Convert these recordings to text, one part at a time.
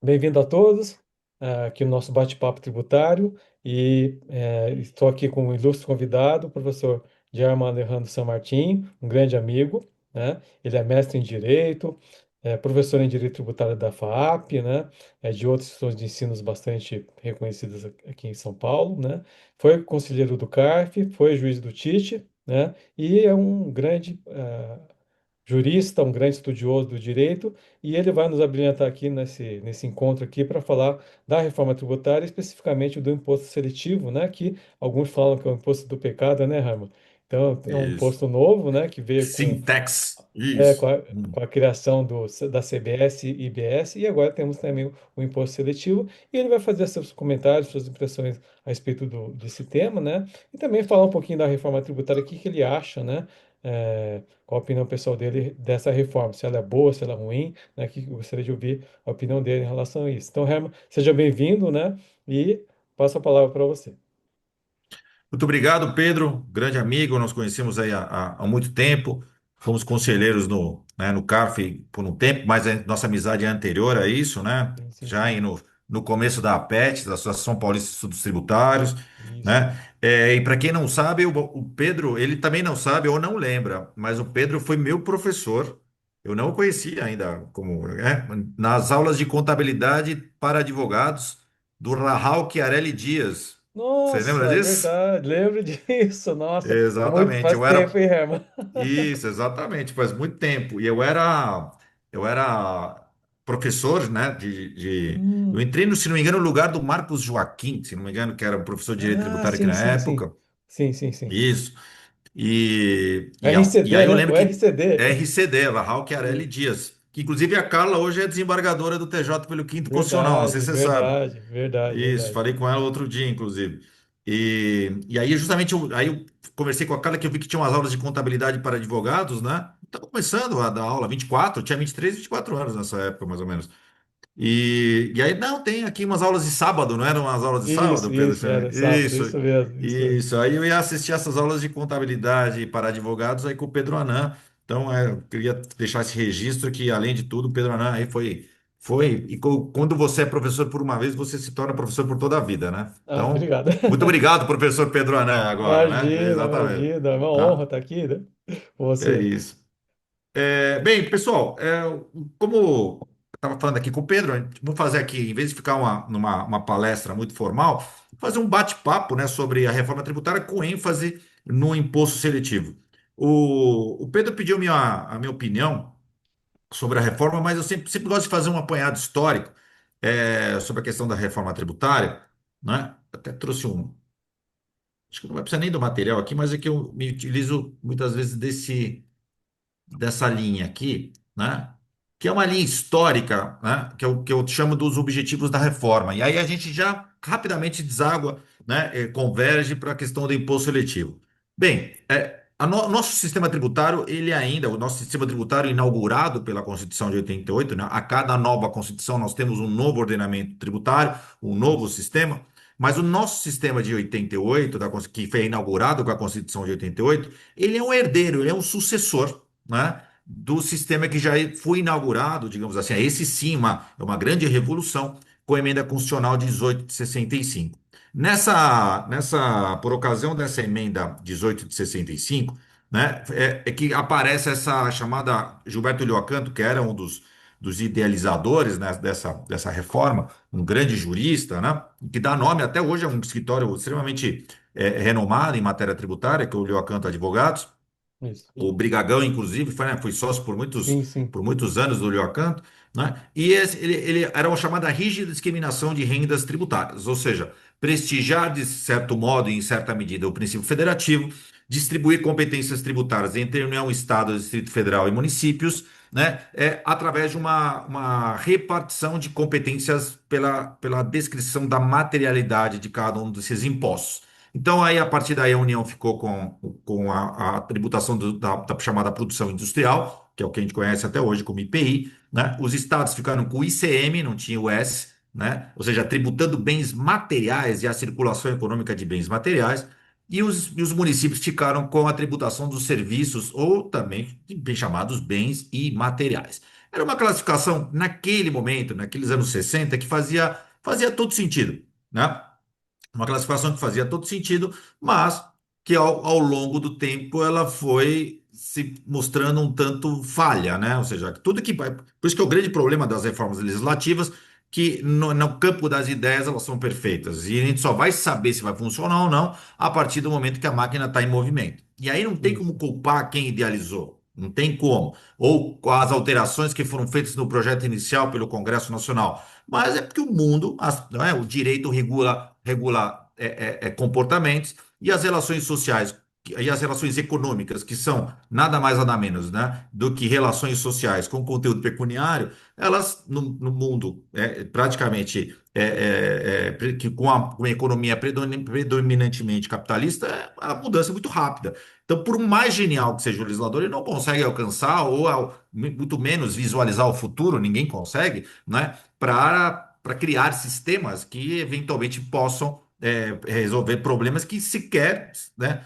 Bem-vindo a todos, aqui no nosso bate-papo tributário e estou aqui com um ilustre convidado, o professor Germán Alejandro San Martín, um grande amigo, né? Ele é mestre em Direito, é professor em Direito Tributário da FAAP, né? É de outras instituições de ensinos bastante reconhecidas aqui em São Paulo, né? Foi conselheiro do CARF, foi juiz do TIT, né? E é um grande jurista, um grande estudioso do direito, e ele vai nos abrilhantar aqui nesse encontro aqui para falar da reforma tributária, especificamente do imposto seletivo, né, que alguns falam que é o imposto do pecado, né, Rama? Então, é um Isso. imposto novo, né, que veio Sintax. é, Isso. com a, com a criação da CBS e IBS, e agora temos também o imposto seletivo, e ele vai fazer seus comentários, suas impressões a respeito desse tema, né? E também falar um pouquinho da reforma tributária, o que que ele acha, né? Qual a opinião pessoal dele dessa reforma, se ela é boa, se ela é ruim, né? Que eu gostaria de ouvir a opinião dele em relação a isso. Então, Herman, seja bem-vindo, né? E passo a palavra para você. Muito obrigado, Pedro. Grande amigo, nos conhecemos aí há muito tempo. Fomos conselheiros no CARF por um tempo, mas a nossa amizade é anterior a isso, né? Sim, sim, Já sim. aí no começo da APET, da Associação Paulista de Estudos Tributários, Isso. né? E para quem não sabe, o Pedro, ele também não sabe ou não lembra, mas o Pedro foi meu professor. Eu não o conhecia ainda nas aulas de contabilidade para advogados do Rahal Chiarelli Dias. Você lembra Nossa, é disso? verdade, lembro disso. Nossa, Exatamente. faz Eu tempo, era. hein, Herman? Isso, exatamente. Faz muito tempo. E eu era professor, né? Eu Hum. entrei, no, se não me engano, no lugar do Marcos Joaquim, se não me engano, que era professor de direito Ah, tributário aqui sim, na sim, sim. época. Sim, sim, sim. Isso. E RCD, aí eu né? lembro O que RCD. RCD, Raul Chiarelli Isso. Dias, que inclusive a Carla hoje é desembargadora do TJ pelo Quinto Constitucional, não sei Verdade, se você sabe. verdade, verdade, Isso, verdade. falei com ela outro dia, inclusive. E aí, justamente, aí eu conversei com a Carla que eu vi que tinha umas aulas de contabilidade para advogados, né? Estava começando a dar aula, 24, eu tinha 23, 24 anos nessa época, mais ou menos. E aí, não, tem aqui umas aulas de sábado, não eram umas aulas de sábado, Pedro? Era sábado, Isso, isso mesmo, isso mesmo. isso. Aí eu ia assistir essas aulas de contabilidade para advogados aí com o Pedro Anan. Então, eu queria deixar esse registro que, além de tudo, o Pedro Anan aí quando você é professor por uma vez, você se torna professor por toda a vida, né? Ah, Então, obrigado. muito obrigado, professor Pedro Anan, agora, né? Imagina, Exatamente. imagina, é uma honra Tá? estar aqui, né? Com É você. isso. Bem, pessoal, como eu estava falando aqui com o Pedro, vamos fazer aqui, em vez de ficar numa palestra muito formal, fazer um bate-papo, né, sobre a reforma tributária com ênfase no imposto seletivo. O Pedro pediu a minha opinião sobre a reforma, mas eu sempre gosto de fazer um apanhado histórico sobre a questão da reforma tributária, né? Até trouxe acho que não vai precisar nem do material aqui, mas é que eu me utilizo muitas vezes dessa linha aqui, né? Que é uma linha histórica, né? Que eu chamo dos objetivos da reforma. E aí a gente já rapidamente deságua, né? Converge para a questão do imposto seletivo. Bem, nosso sistema tributário, o nosso sistema tributário inaugurado pela Constituição de 88, né? A cada nova Constituição nós temos um novo ordenamento tributário, um novo Isso. sistema. Mas o nosso sistema de 88, que foi inaugurado com a Constituição de 88, ele é um herdeiro, ele é um sucessor, né, do sistema que já foi inaugurado, digamos assim. Esse sim é uma grande revolução com a emenda constitucional 18 de 65. Por ocasião dessa emenda 18 de 65, né, é que aparece essa chamada Gilberto Lyocanto, que era um dos idealizadores, né, dessa reforma, um grande jurista, né, que dá nome até hoje a um escritório extremamente renomado em matéria tributária, que é o Lyocanto Advogados. Isso. O Brigagão, inclusive, foi sócio por Sim, sim. por muitos anos do Lyocanto, né? E ele era uma chamada rígida discriminação de rendas tributárias, ou seja, prestigiar, de certo modo e em certa medida, o princípio federativo, distribuir competências tributárias entre União, Estado, Distrito Federal e municípios, né? Através de uma repartição de competências pela descrição da materialidade de cada um desses impostos. Então, aí, a partir daí, a União ficou com a tributação da chamada produção industrial, que é o que a gente conhece até hoje como IPI, né? Os estados ficaram com o ICM, não tinha o S, né? Ou seja, tributando bens materiais e a circulação econômica de bens materiais. E os municípios ficaram com a tributação dos serviços, ou também bem chamados bens imateriais. Era uma classificação, naquele momento, naqueles anos 60 que fazia todo sentido, né? Uma classificação que fazia todo sentido, mas que ao longo do tempo ela foi se mostrando um tanto falha, né? Ou seja, tudo que. Por isso que é o grande problema das reformas legislativas, que no campo das ideias elas são perfeitas. E a gente só vai saber se vai funcionar ou não a partir do momento que a máquina está em movimento. E aí não tem como Isso, culpar quem idealizou. Não tem como. Ou com as alterações que foram feitas no projeto inicial pelo Congresso Nacional. Mas é porque o mundo, não é, o direito regula comportamentos e as relações sociais e as relações econômicas, que são nada mais nada menos, né, do que relações sociais com conteúdo pecuniário, elas no mundo praticamente que com a economia predominantemente capitalista, a mudança é muito rápida. Então, por mais genial sim, que seja o legislador, ele não consegue alcançar ou muito menos visualizar o futuro, ninguém consegue, né? Para criar sistemas que eventualmente possam resolver problemas que sequer, né,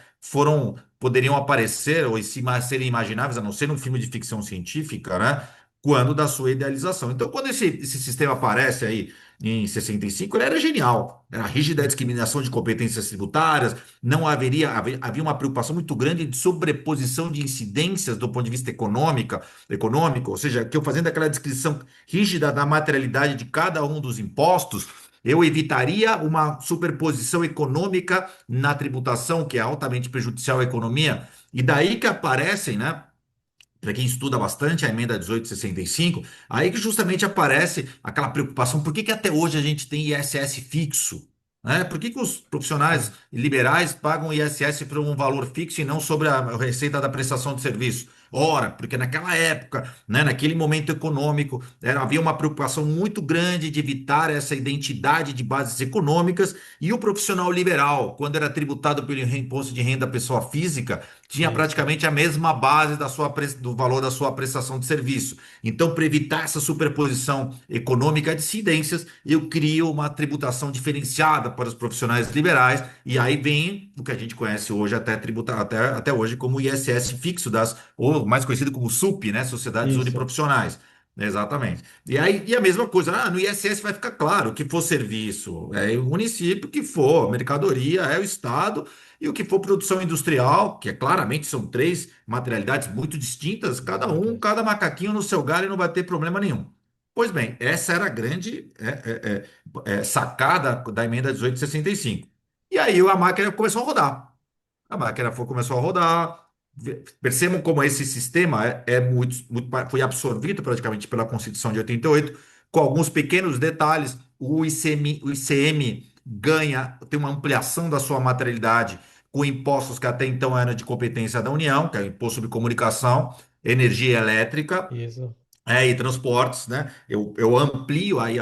poderiam aparecer ou serem imagináveis, a não ser num filme de ficção científica, né, quando da sua idealização. Então, quando esse sistema aparece aí em 65, ele era genial. Era rígida a uhum, discriminação de competências tributárias, não havia uma preocupação muito grande de sobreposição de incidências do ponto de vista econômico, ou seja, que eu fazendo aquela descrição rígida da materialidade de cada um dos impostos, eu evitaria uma superposição econômica na tributação, que é altamente prejudicial à economia. E daí que aparecem, né? Para quem estuda bastante a emenda 1865, aí que justamente aparece aquela preocupação: por que que até hoje a gente tem ISS fixo? Né? Por que que os profissionais sim, liberais pagam ISS por um valor fixo e não sobre a receita da prestação de serviço? Ora, porque naquela época, né, naquele momento econômico, havia uma preocupação muito grande de evitar essa identidade de bases econômicas, e o profissional liberal, quando era tributado pelo imposto de renda pessoa física, tinha isso, praticamente a mesma base do valor da sua prestação de serviço. Então, para evitar essa superposição econômica de incidências, eu crio uma tributação diferenciada para os profissionais liberais, e aí vem o que a gente conhece hoje até hoje como ISS fixo ou mais conhecido como SUP, né? Sociedades isso, Uniprofissionais. Exatamente. E aí, e a mesma coisa, no ISS vai ficar claro o que for serviço, é o município, o que for mercadoria, é o Estado, e o que for produção industrial, que claramente são três materialidades muito distintas, exatamente. cada macaquinho no seu galho não vai ter problema nenhum. Pois bem, essa era a grande sacada da emenda 1865. E aí a máquina começou a rodar. Começou a rodar. Percebam como esse sistema foi absorvido praticamente pela Constituição de 88, com alguns pequenos detalhes. O ICM tem uma ampliação da sua materialidade com impostos que até então eram de competência da União, que é o imposto sobre comunicação, energia elétrica Isso, e transportes, né? Eu amplio aí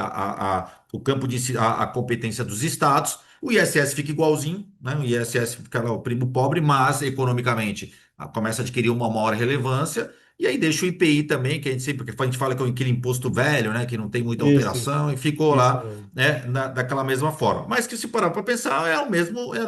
o campo a competência dos estados. O ISS fica igualzinho, né? O ISS fica lá o primo pobre, mas economicamente começa a adquirir uma maior relevância. E aí deixa o IPI também, que a gente fala que é aquele imposto velho, né? Que não tem muita isso, alteração e ficou isso lá, mesmo. né? Daquela mesma forma. Mas que se parar para pensar, era o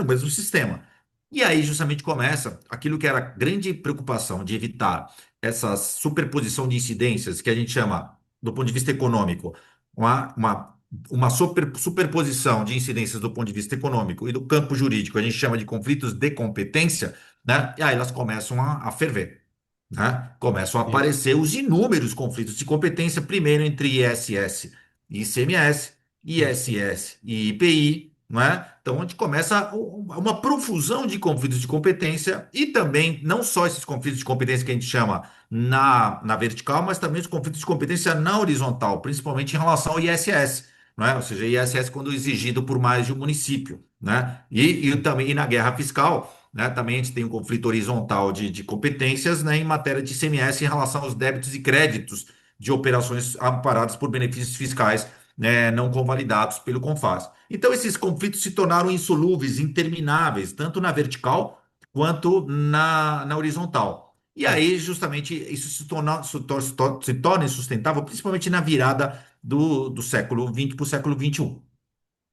mesmo sistema. E aí justamente começa aquilo que era a grande preocupação de evitar essa superposição de incidências que a gente chama, do ponto de vista econômico, uma, uma, uma superposição de incidências do ponto de vista econômico e do campo jurídico, a gente chama de conflitos de competência, né? E aí elas começam a ferver. Né? Começam a Isso, aparecer os inúmeros conflitos de competência, primeiro entre ISS e ICMS, isso, ISS e IPI, não é? Então, onde começa uma profusão de conflitos de competência e também, não só esses conflitos de competência que a gente chama na vertical, mas também os conflitos de competência na horizontal, principalmente em relação ao ISS, não é? Ou seja, ISS quando exigido por mais de um município, né? Também na guerra fiscal, né? Também a gente tem um conflito horizontal de competências, né, em matéria de ICMS em relação aos débitos e créditos de operações amparadas por benefícios fiscais, né, não convalidados pelo CONFAS. Então, esses conflitos se tornaram insolúveis, intermináveis, tanto na vertical quanto na horizontal. E aí, isso, justamente, isso se torna insustentável, principalmente na virada do século XX para o século XXI.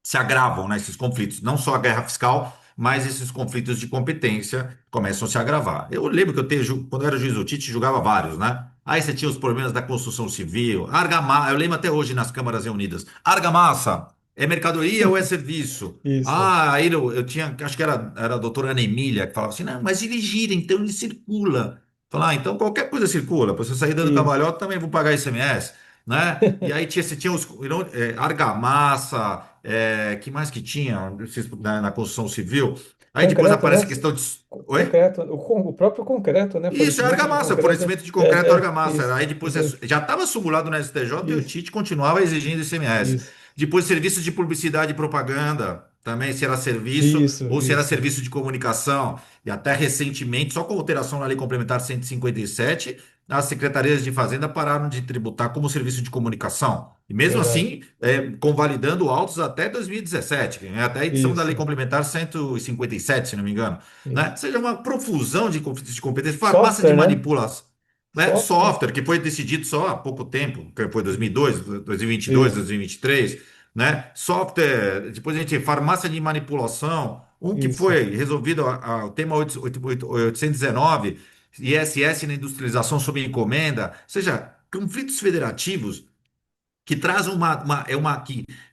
Se agravam, né, esses conflitos, não só a guerra fiscal, mas esses conflitos de competência começam a se agravar. Eu lembro que quando eu era juiz do Tite, julgava vários, né? Aí você tinha os problemas da construção civil, argamassa, eu lembro até hoje nas câmaras reunidas, argamassa, é mercadoria ou é serviço? Isso, Ah, aí eu tinha, acho que era a doutora Ana Emília, que falava assim, não, mas ele gira, então ele circula. Falar, ah, então qualquer coisa circula, para você sair dando isso. cambalhota também vou pagar ICMS, né? E aí tinha, você tinha os, argamassa, que mais que tinha na construção civil? Aí depois Concreto, né? aparece a questão de... Oi? Concreto, o próprio concreto, né? Isso é Fornecimento de argamassa, concreto. fornecimento de concreto argamassa. Isso, Aí depois isso, já estava simulado no STJ e o isso, Tite continuava exigindo ICMS. isso, Depois, serviços de publicidade e propaganda, também se era serviço isso, ou se era isso. serviço de comunicação. E até recentemente, só com alteração na Lei Complementar 157, as secretarias de Fazenda pararam de tributar como serviço de comunicação. E mesmo Verdade. assim, convalidando autos até 2017, até a edição da Lei Isso, Complementar 157, se não me engano, né? isso. Seja uma profusão de conflitos de competência, farmácia de Software, né? manipulação, né? Software. Software que foi decidido só há pouco tempo, que foi 2002, 2022, Isso, 2023, né? Software, depois a gente farmácia de manipulação, um que isso. foi resolvido o tema 819, ISS na industrialização sob encomenda, ou seja, conflitos federativos que traz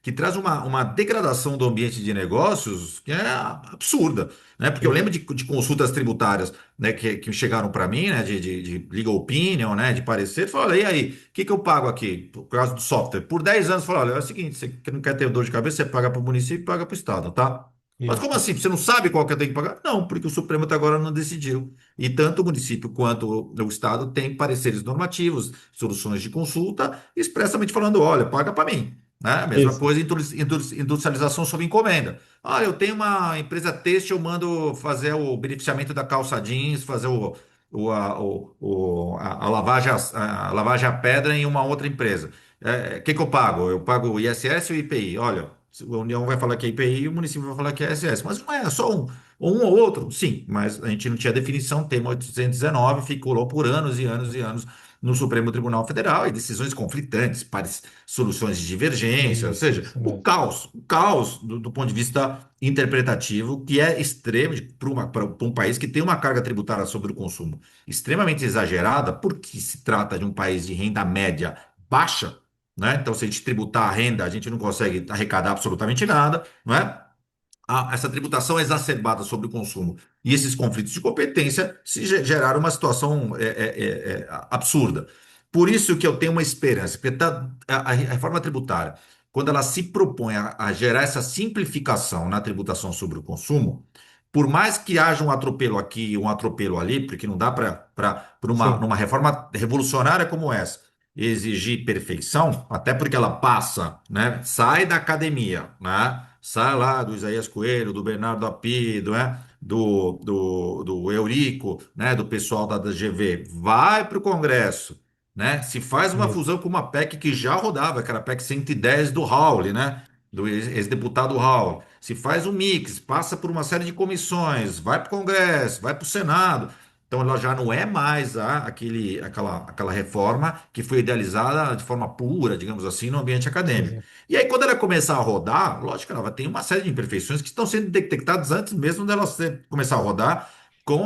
que traz uma degradação do ambiente de negócios que é absurda, né? Porque eu lembro de consultas tributárias, né, que chegaram para mim, né, de legal opinion, né, de parecer, falei, e aí, o que que eu pago aqui, por causa do software? Por 10 anos, falei, olha, é o seguinte, você que não quer ter dor de cabeça, você paga para o município e paga para o estado, tá? Mas como Isso. assim? Você não sabe qual que eu tenho que pagar? Não, porque o Supremo até agora não decidiu. E tanto o município quanto o estado têm pareceres normativos, soluções de consulta, expressamente falando, olha, paga para mim. Né? A mesma Isso. coisa, industrialização sob encomenda. Ah, eu tenho uma empresa têxtil, eu mando fazer o beneficiamento da calça jeans, fazer a lavagem, a lavagem a pedra em uma outra empresa. O que que eu pago? Eu pago o ISS ou IPI? Olha, a União vai falar que é IPI e o município vai falar que é ISS. Mas não é só um ou outro. Sim, mas a gente não tinha definição. Tema 819 ficou lá por anos e anos e anos no Supremo Tribunal Federal e decisões conflitantes, soluções de divergência, ou seja, Isso mesmo. o caos do ponto de vista interpretativo, que é extremo para um país que tem uma carga tributária sobre o consumo extremamente exagerada, porque se trata de um país de renda média baixa, né? Então, se a gente tributar a renda, a gente não consegue arrecadar absolutamente nada, não é? Essa tributação é exacerbada sobre o consumo e esses conflitos de competência geraram uma situação absurda. Por isso que eu tenho uma esperança, porque a reforma tributária, quando ela se propõe a gerar essa simplificação na tributação sobre o consumo, por mais que haja um atropelo aqui e um atropelo ali, porque não dá para Sim. numa reforma revolucionária como essa exigir perfeição, até porque ela passa, né? Sai da academia, né? Sai lá do Isaías Coelho, do Bernardo Apido, né? Do Eurico, né? Do pessoal da GV, vai para o Congresso, né? Se faz uma Isso. fusão com uma PEC que já rodava, que era a PEC 110 do Raul, né? Do ex-deputado Raul. Se faz um mix, passa por uma série de comissões, vai para o Congresso, vai para o Senado. Então ela já não é mais aquela reforma que foi idealizada de forma pura, digamos assim, no ambiente Sim, acadêmico. sim. E aí, quando ela começar a rodar, lógico que ela vai ter uma série de imperfeições que estão sendo detectadas antes mesmo dela começar a rodar com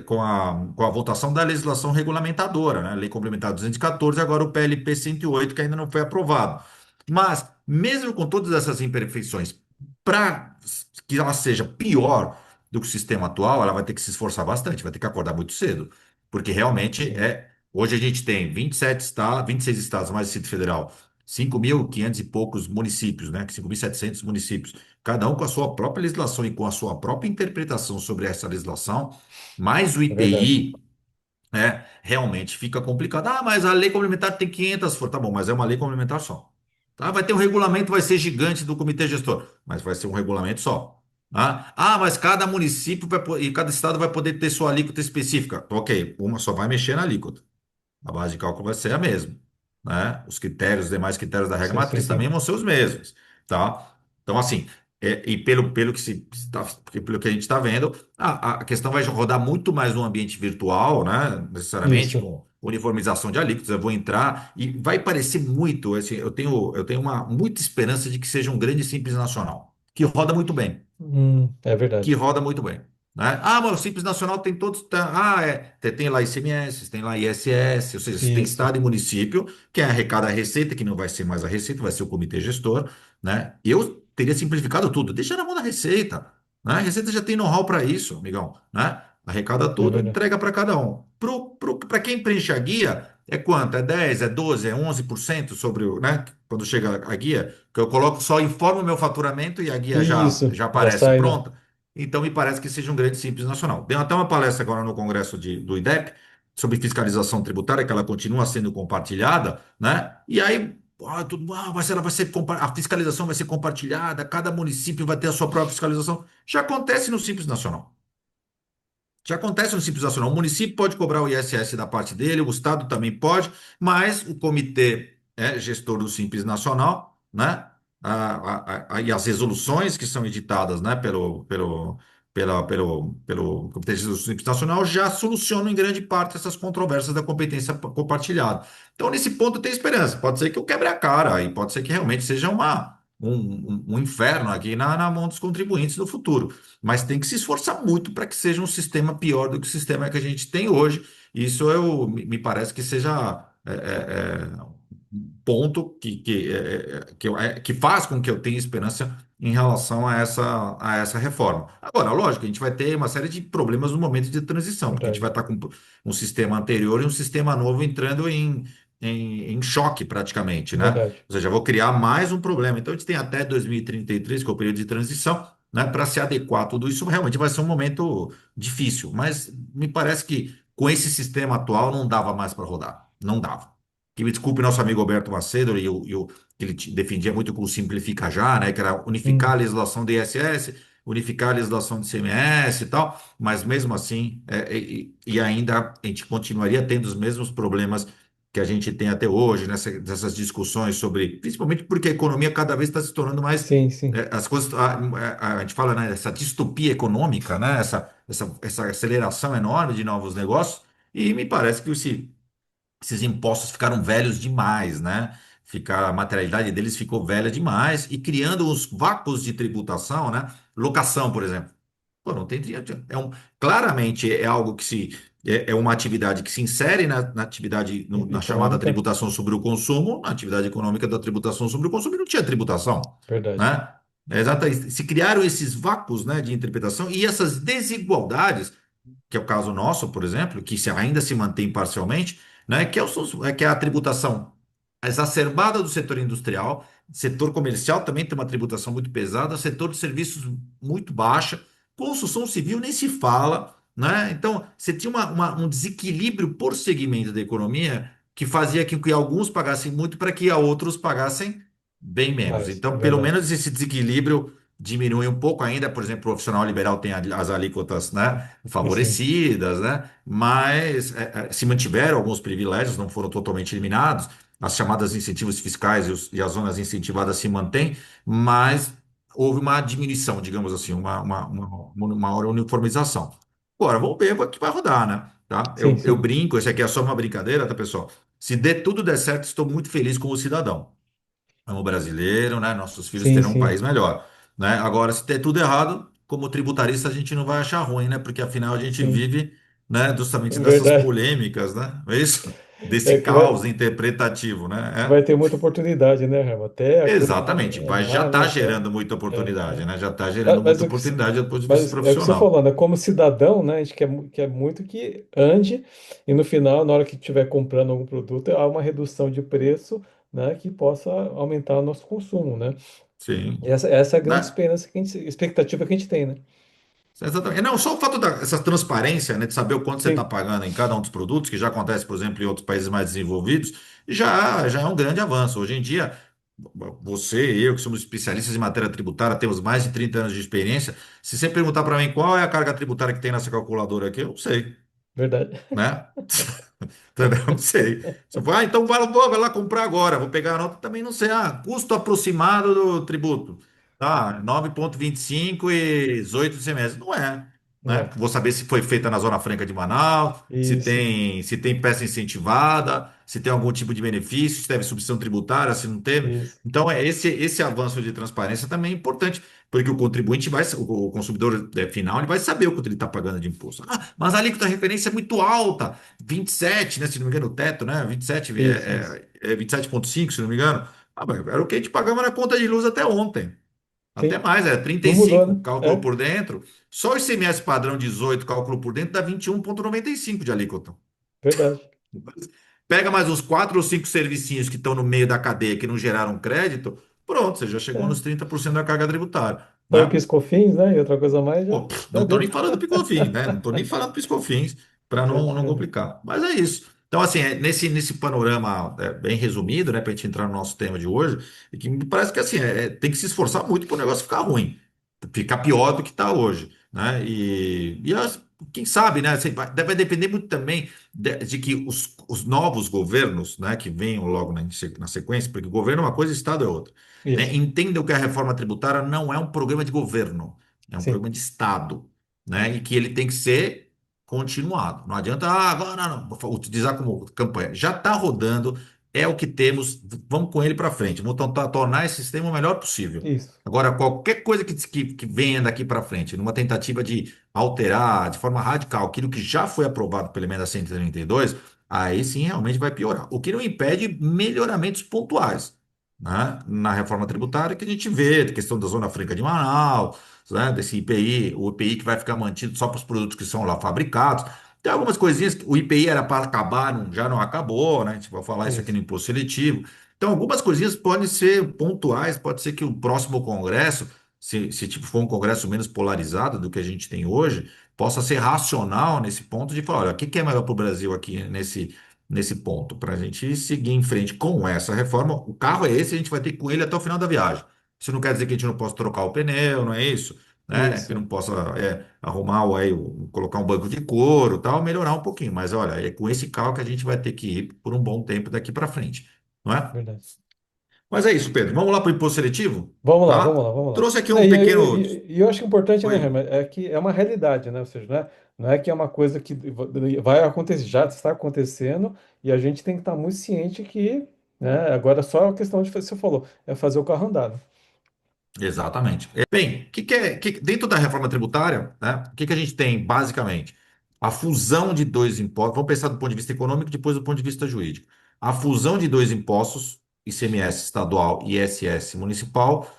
com a votação da legislação regulamentadora, né? Lei Complementar 214, agora o PLP 108, que ainda não foi aprovado. Mas, mesmo com todas essas imperfeições, para que ela seja pior do que o sistema atual, ela vai ter que se esforçar bastante, vai ter que acordar muito cedo, porque realmente Sim. hoje a gente tem 27 estados, 26 estados, mais o Distrito Federal, 5.500 e poucos municípios, né? 5.700 municípios, cada um com a sua própria legislação e com a sua própria interpretação sobre essa legislação, mais o É verdade. IPI, realmente fica complicado. Ah, mas a lei complementar tem 500 tá bom, mas é uma lei complementar só. Tá? Vai ter um regulamento, vai ser gigante do comitê gestor, mas vai ser um regulamento só. Tá? Ah, mas cada município e cada estado vai poder ter sua alíquota específica. Ok, uma só vai mexer na alíquota. A base de cálculo vai ser a mesma, né? Os critérios, os demais critérios da regra Sim, sim, matriz também sim. vão ser os mesmos, tá? Então, assim, e pelo que pelo que a gente está vendo, a questão vai rodar muito mais no ambiente virtual, né? Necessariamente Isso. com uniformização de alíquotas. Eu vou entrar e vai parecer muito, assim, eu tenho uma muita esperança de que seja um grande simples nacional, que roda muito bem, É que verdade. roda muito bem. né? Ah, mas o Simples Nacional tem todos. Tem lá ICMS, tem lá ISS, ou seja, você tem Isso, estado e município, que é arrecada a receita, que não vai ser mais a receita, vai ser o comitê gestor, né? Eu teria simplificado tudo, deixa na mão da receita, né? A receita já tem know-how para isso, amigão, né? Arrecada é tudo, verdade. entrega para cada um. Para quem preenche a guia, é quanto? É 10, é 12, é 11% sobre o, né? Quando chega a guia, que eu coloco só informo o meu faturamento e a guia Isso, já já aparece sai, né? pronta. Então, me parece que seja um grande simples nacional. Deu até uma palestra agora no Congresso do IDEP sobre fiscalização tributária, que ela continua sendo compartilhada, né? E aí, ela vai ser, a fiscalização vai ser compartilhada, cada município vai ter a sua própria fiscalização. Já acontece no Simples Nacional. Já acontece no Simples Nacional. O município pode cobrar o ISS da parte dele, o Estado também pode, mas o comitê gestor do Simples Nacional, né? E as resoluções que são editadas, né, pelo Comitê Gestor do Simples Nacional já solucionam em grande parte essas controvérsias da competência compartilhada. Então, nesse ponto, tem esperança. Pode ser que eu quebre a cara e pode ser que realmente seja um inferno aqui na mão dos contribuintes no futuro, mas tem que se esforçar muito para que seja um sistema pior do que o sistema que a gente tem hoje. Isso me parece que seja um ponto que faz com que eu tenha esperança em relação a essa reforma. Agora, lógico, a gente vai ter uma série de problemas no momento de transição, porque a gente vai Verdade, estar com um sistema anterior e um sistema novo entrando em choque praticamente, né? verdade, Ou seja, eu vou criar mais um problema. Então, a gente tem até 2033, que é o período de transição, né, para se adequar a tudo isso, realmente vai ser um momento difícil, mas me parece que com esse sistema atual não dava mais para rodar, não dava. Que me desculpe nosso amigo Alberto Macedo, que ele defendia muito com o Simplifica Já, né, que era unificar a sim, legislação do ISS, unificar a legislação do ICMS e tal, mas mesmo assim, e ainda a gente continuaria tendo os mesmos problemas que a gente tem até hoje, nessas discussões sobre, principalmente porque a economia cada vez está se tornando mais sim, sim, as coisas, a gente fala, né, essa distopia econômica, né, essa aceleração enorme de novos negócios, e me parece que esses impostos ficaram velhos demais, né? A materialidade deles ficou velha demais e criando uns vácuos de tributação, né? Locação, por exemplo. Pô, não tem. Claramente é algo que é uma atividade que se insere na atividade, na chamada econômica, tributação sobre o consumo, na atividade econômica da tributação sobre o consumo, e não tinha tributação, verdade. né? É exato. Se criaram esses vácuos, né, de interpretação e essas desigualdades que é o caso nosso, por exemplo, que ainda se mantém parcialmente, né, que é a tributação exacerbada do setor industrial, setor comercial também tem uma tributação muito pesada, setor de serviços muito baixa, construção civil nem se fala, né? Então, você tinha um desequilíbrio por segmento da economia que fazia com que alguns pagassem muito para que outros pagassem bem menos. Mas, é Então, pelo verdade. menos esse desequilíbrio diminui um pouco ainda, por exemplo, o profissional liberal tem as alíquotas, né, Sim, favorecidas, né, mas se mantiveram alguns privilégios, não foram totalmente eliminados, as chamadas incentivos fiscais e as zonas incentivadas se mantêm, mas houve uma diminuição, digamos assim, uma maior uniformização. Agora, vamos ver o que vai rodar, né? Tá? sim, Eu sim, brinco, isso aqui é só uma brincadeira, tá, pessoal? Se tudo der certo, estou muito feliz como cidadão. Amo brasileiro, né? Nossos filhos sim, terão um sim, país melhor, né? Agora, se der tudo errado, como tributarista, a gente não vai achar ruim, né? Porque afinal a gente sim, vive, né, justamente dessas verdade. polêmicas, né? É isso? É Desse que caos interpretativo, né? vai ter muita oportunidade, né, Rama? Até a coisa Exatamente, já andar, né? está Até, gerando muita oportunidade, é. né? Já está gerando Mas, muita oportunidade do ponto de vista mas é o que você profissional. falou, né? Como cidadão, né? A gente quer muito que ande e no final, na hora que estiver comprando algum produto, há uma redução de preço, né? Que possa aumentar o nosso consumo, né? Sim. E essa é a grande Né? esperança expectativa que a gente tem, né? Exatamente. Não, só o fato dessa transparência, né, de saber o quanto você está Sim, pagando em cada um dos produtos, que já acontece, por exemplo, em outros países mais desenvolvidos, já é um grande avanço. Hoje em dia, você e eu, que somos especialistas em matéria tributária, temos mais de 30 anos de experiência. Se você perguntar para mim qual é a carga tributária que tem nessa calculadora aqui, eu não sei, verdade. né? Entendeu? Não sei. Se eu for, então vai lá comprar agora, vou pegar a nota, também não sei. Ah, custo aproximado do tributo. Tá, 9,25 e 18 semestres. Não é. né? É, Vou saber se foi feita na Zona Franca de Manaus, isso, se tem peça incentivada, se tem algum tipo de benefício, se teve substituição tributária, se não teve. isso. Então, esse avanço de transparência também é importante, porque o contribuinte vai, o consumidor final, ele vai saber o quanto ele está pagando de imposto. Ah, mas a alíquota de referência é muito alta, 27, né? Se não me engano, o teto, né? 27, Isso. é 27,5, se não me engano. Ah, mas era o que a gente pagava na conta de luz até ontem. Até Sim. mais, é trinta Não e mudou, cinco né? cálculo É, por dentro. Só o ICMS padrão 18 cálculo por dentro dá 21,95 de alíquota. verdade. Pega mais uns quatro ou cinco servicinhos que estão no meio da cadeia que não geraram crédito, pronto, você já chegou É. nos 30% da carga tributária, Põe o né? PiscoFins, né? E outra coisa mais já, Pô, não já estou deu. nem falando do Piscofins, né? Não estou nem falando do Piscofins para não Praticamente. complicar. Mas é isso. Então, assim, nesse panorama bem resumido, né, para a gente entrar no nosso tema de hoje, e que me parece que assim, tem que se esforçar muito para o negócio ficar ruim, ficar pior do que está hoje, né? Quem sabe, né? Assim, vai depender muito também de que os novos governos, né, que venham logo na sequência, porque governo é uma coisa, Estado é outra, né? Isso. Entendam que a reforma tributária não é um programa de governo. É um Sim. programa de Estado, né? E que ele tem que ser continuado. Não adianta, ah, agora não, vou utilizar como campanha. Já está rodando, é o que temos, vamos com ele para frente. Vamos tornar esse sistema o melhor possível. Isso. Agora, qualquer coisa que venha daqui para frente, numa tentativa de alterar de forma radical aquilo que já foi aprovado pela emenda 132, aí sim realmente vai piorar. O que não impede melhoramentos pontuais, né? Na reforma tributária que a gente vê, a questão da Zona Franca de Manaus, né, desse IPI, o IPI que vai ficar mantido só para os produtos que são lá fabricados. Tem algumas coisinhas que o IPI era para acabar, já não acabou, né? A gente vai falar isso aqui no Isso. imposto seletivo. Então, algumas coisinhas podem ser pontuais, pode ser que o próximo Congresso, se tipo, for um Congresso menos polarizado do que a gente tem hoje, possa ser racional nesse ponto de falar, olha, o que que é melhor para o Brasil aqui nesse ponto, para a gente seguir em frente com essa reforma. O carro é esse, a gente vai ter com ele até o final da viagem. Isso não quer dizer que a gente não possa trocar o pneu, não é isso? Né? Que não Isso. possa arrumar colocar um banco de couro, tal, melhorar um pouquinho. Mas olha, é com esse carro que a gente vai ter que ir por um bom tempo daqui para frente, não é? Verdade. Mas é isso, Pedro. Vamos lá para o imposto seletivo, Vamos lá, vamos tá? lá, vamos lá. Trouxe aqui Não, um E, pequeno. e eu acho importante, né, Oi. Herman, é que é uma realidade, né? Ou seja, não é que é uma coisa que vai acontecer, já está acontecendo, e a gente tem que estar muito ciente que, né, agora é só a questão de, você falou, é fazer o carro andar, né? Exatamente. Bem, dentro da reforma tributária, né, o que que a gente tem, basicamente? A fusão de dois impostos. Vamos pensar do ponto de vista econômico, depois do ponto de vista jurídico. A fusão de dois impostos, ICMS estadual e ISS municipal,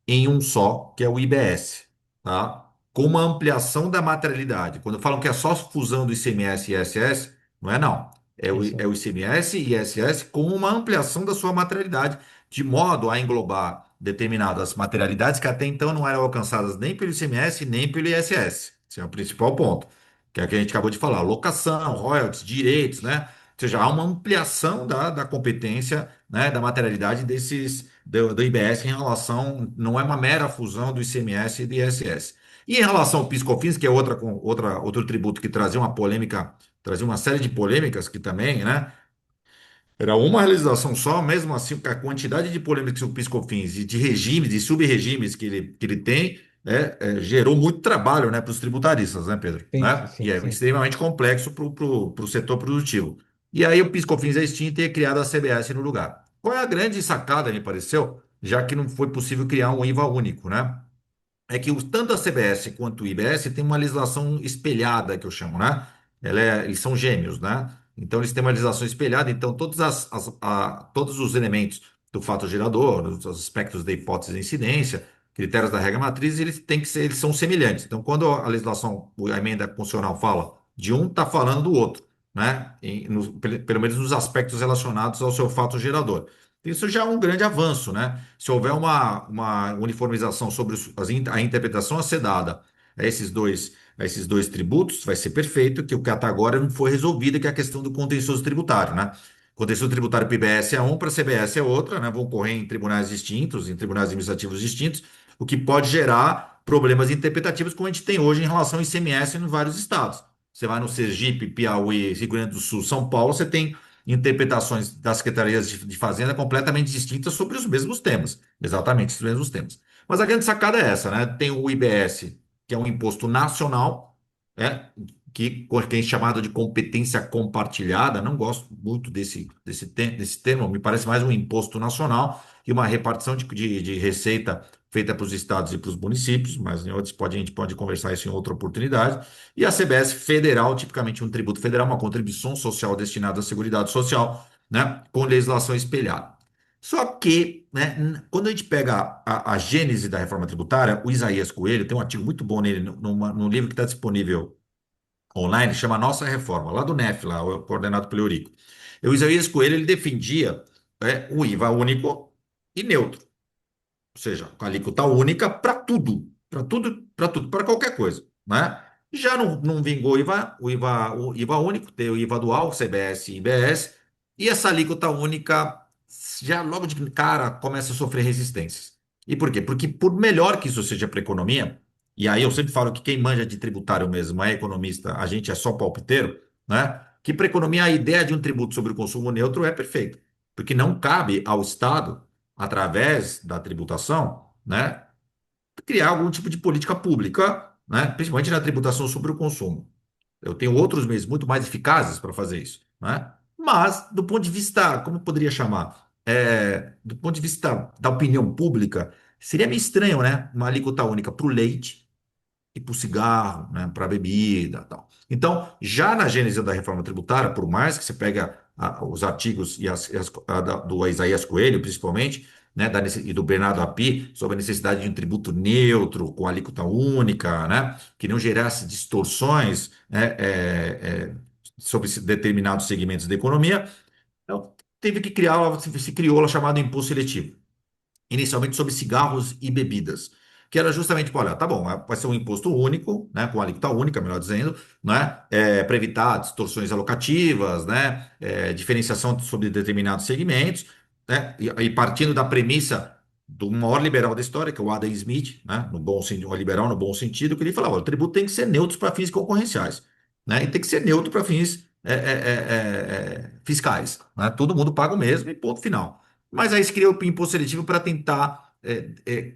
em um só, que é o IBS, tá? Com uma ampliação da materialidade. Quando falam que é só fusão do ICMS e ISS, não é não. É Isso, o ICMS e ISS com uma ampliação da sua materialidade, de modo a englobar determinadas materialidades que até então não eram alcançadas nem pelo ICMS nem pelo ISS. Esse é o principal ponto, que é o que a gente acabou de falar: locação, royalties, direitos, né? Ou seja, há uma ampliação da competência, né, da materialidade do IBS em relação, não é uma mera fusão do ICMS e do ISS. E em relação ao PIS/COFINS, que é outro tributo que trazia uma polêmica, trazia uma série de polêmicas que também, né? Era uma realização só, mesmo assim, com a quantidade de polêmicas sobre o PIS/COFINS e de regimes e sub-regimes que ele tem, gerou muito trabalho, né, para os tributaristas, né, Pedro? sim, sim, Né? E sim, é sim. extremamente complexo para o setor produtivo. E aí o PIS/COFINS é extinto e é criado a CBS no lugar. Qual é a grande sacada, me pareceu, já que não foi possível criar um IVA único, né? É que tanto a CBS quanto o IBS têm uma legislação espelhada, que eu chamo, né? Eles são gêmeos, né? Então, eles têm uma legislação espelhada, então todos os elementos do fato gerador, os aspectos da hipótese de incidência, critérios da regra matriz, eles são semelhantes. Então, quando a legislação, a emenda constitucional fala de um, está falando do outro, né? Pelo menos nos aspectos relacionados ao seu fato gerador. Isso já é um grande avanço, né? Se houver uma uniformização sobre a interpretação a ser dada a esses dois tributos, vai ser perfeito, que o que até agora não foi resolvido, que é a questão do contencioso tributário, né? Contencioso tributário para IBS é um, para CBS é outra, né? Vão correr em tribunais distintos, em tribunais administrativos distintos, o que pode gerar problemas interpretativos, como a gente tem hoje em relação ao ICMS em vários estados. Você vai no Sergipe, Piauí, Rio Grande do Sul, São Paulo, você tem interpretações das secretarias de Fazenda completamente distintas sobre os mesmos temas, exatamente os mesmos temas. Mas a grande sacada é essa, né? Tem o IBS, que é um imposto nacional, é, que é chamado de competência compartilhada. Não gosto muito desse termo, me parece mais um imposto nacional e uma repartição de receita feita para os estados e para os municípios, mas a gente pode conversar isso em outra oportunidade. E a CBS federal, tipicamente um tributo federal, uma contribuição social destinada à Seguridade Social, né, com legislação espelhada. Só que, né, quando a gente pega a gênese da reforma tributária, o Isaías Coelho tem um artigo muito bom nele, no livro que está disponível online, chama Nossa Reforma, lá do NEF, lá, coordenado pelo Eurico. E o Isaías Coelho, ele defendia o IVA único e neutro, ou seja, com alíquota única para tudo, para tudo, para qualquer coisa, né? Já não vingou o IVA único, tem o IVA dual, CBS e IBS, e essa alíquota única já logo de cara começa a sofrer resistências. E por quê? Porque por melhor que isso seja para a economia, e aí eu sempre falo que quem manja de tributário mesmo é economista, a gente é só palpiteiro, né? Que para a economia a ideia de um tributo sobre o consumo neutro é perfeita, porque não cabe ao Estado através da tributação, né, criar algum tipo de política pública, né, principalmente na tributação sobre o consumo. Eu tenho outros meios muito mais eficazes para fazer isso, né? Mas, do ponto de vista, como eu poderia chamar? Do ponto de vista da opinião pública, seria meio estranho, né? Uma alíquota única para o leite e para o cigarro, né, para a bebida e tal. Então, já na gênese da reforma tributária, por mais que você pega os artigos do Isaías Coelho, principalmente, né, e do Bernardo Api, sobre a necessidade de um tributo neutro, com alíquota única, né, que não gerasse distorções, né, sobre determinados segmentos da economia, então, teve que criar, se criou a chamada imposto seletivo inicialmente sobre cigarros e bebidas, que era justamente, tipo, olha, tá bom, vai ser um imposto único, né, com alíquota única, melhor dizendo, né, para evitar distorções alocativas, né, diferenciação sobre determinados segmentos, né, e partindo da premissa do maior liberal da história, que é o Adam Smith, né, no bom sentido, um liberal no bom sentido, que ele falava, o tributo tem que ser neutro para fins concorrenciais, né, e tem que ser neutro para fins fiscais, né, todo mundo paga o mesmo e ponto final. Mas aí se criou o imposto seletivo para tentar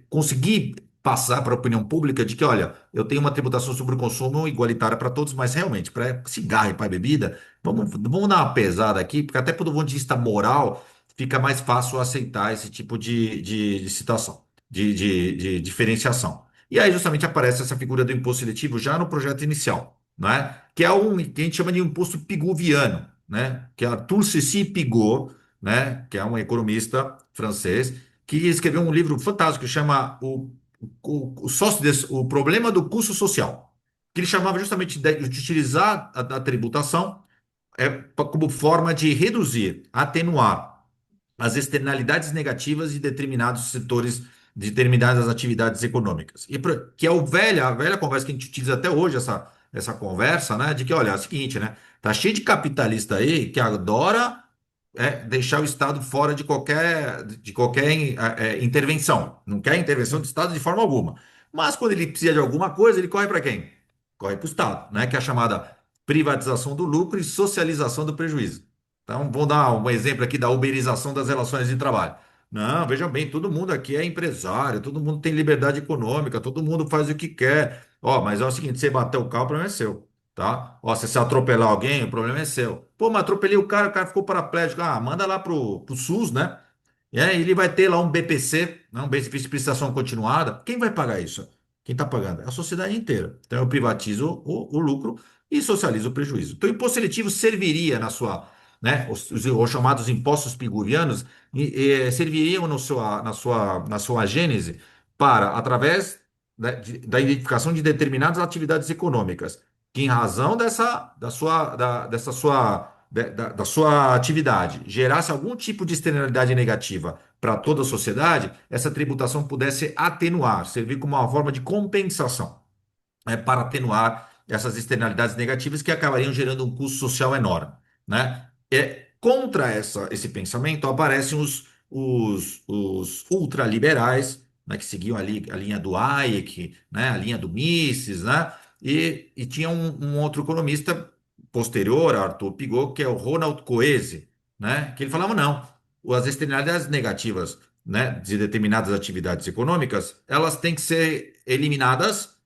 conseguir passar para a opinião pública de que, olha, eu tenho uma tributação sobre o consumo igualitária para todos, mas realmente, para cigarro e para bebida, vamos dar uma pesada aqui, porque até do ponto de vista moral, fica mais fácil aceitar esse tipo de situação, de diferenciação. E aí justamente aparece essa figura do imposto seletivo já no projeto inicial, né? Que é que a gente chama de imposto piguviano, né? Que é Arthur Ceci Pigot, né, que é um economista francês, que escreveu um livro fantástico que chama o Problema do Custo Social, que ele chamava justamente de utilizar a tributação como forma de reduzir, atenuar as externalidades negativas de determinados setores, de determinadas atividades econômicas. Que é a velha conversa que a gente utiliza até hoje, essa conversa, né, de que, olha, é o seguinte, né, tá cheio de capitalista aí que adora deixar o Estado fora de qualquer intervenção. Não quer intervenção do Estado de forma alguma. Mas quando ele precisa de alguma coisa, ele corre para quem? Corre para o Estado, né? Que é a chamada privatização do lucro e socialização do prejuízo. Então, vou dar um exemplo aqui da uberização das relações de trabalho. Não, veja bem, todo mundo aqui é empresário, todo mundo tem liberdade econômica, todo mundo faz o que quer. Ó, mas é o seguinte, você bater o carro, o problema é seu, tá? Ó, se você atropelar alguém, o problema é seu. Pô, mas atropelei o cara ficou paraplégico. Ah, manda lá pro SUS, né? E aí ele vai ter lá um BPC, né, um benefício de prestação continuada. Quem vai pagar isso? Quem está pagando? É a sociedade inteira. Então eu privatizo o lucro e socializo o prejuízo. Então o imposto seletivo serviria né, os chamados impostos pigurianos, serviriam na sua gênese para, através da identificação de determinadas atividades econômicas, que em razão dessa sua atividade gerasse algum tipo de externalidade negativa para toda a sociedade, essa tributação pudesse atenuar, servir como uma forma de compensação, para atenuar essas externalidades negativas que acabariam gerando um custo social enorme, né? Contra esse pensamento aparecem os ultraliberais, né, que seguiam ali a linha do Hayek, né, a linha do Mises, né? E tinha um outro economista posterior a Arthur Pigot, que é o Ronald Coase, né? Que ele falava, não, as externalidades negativas, né, de determinadas atividades econômicas, elas têm que ser eliminadas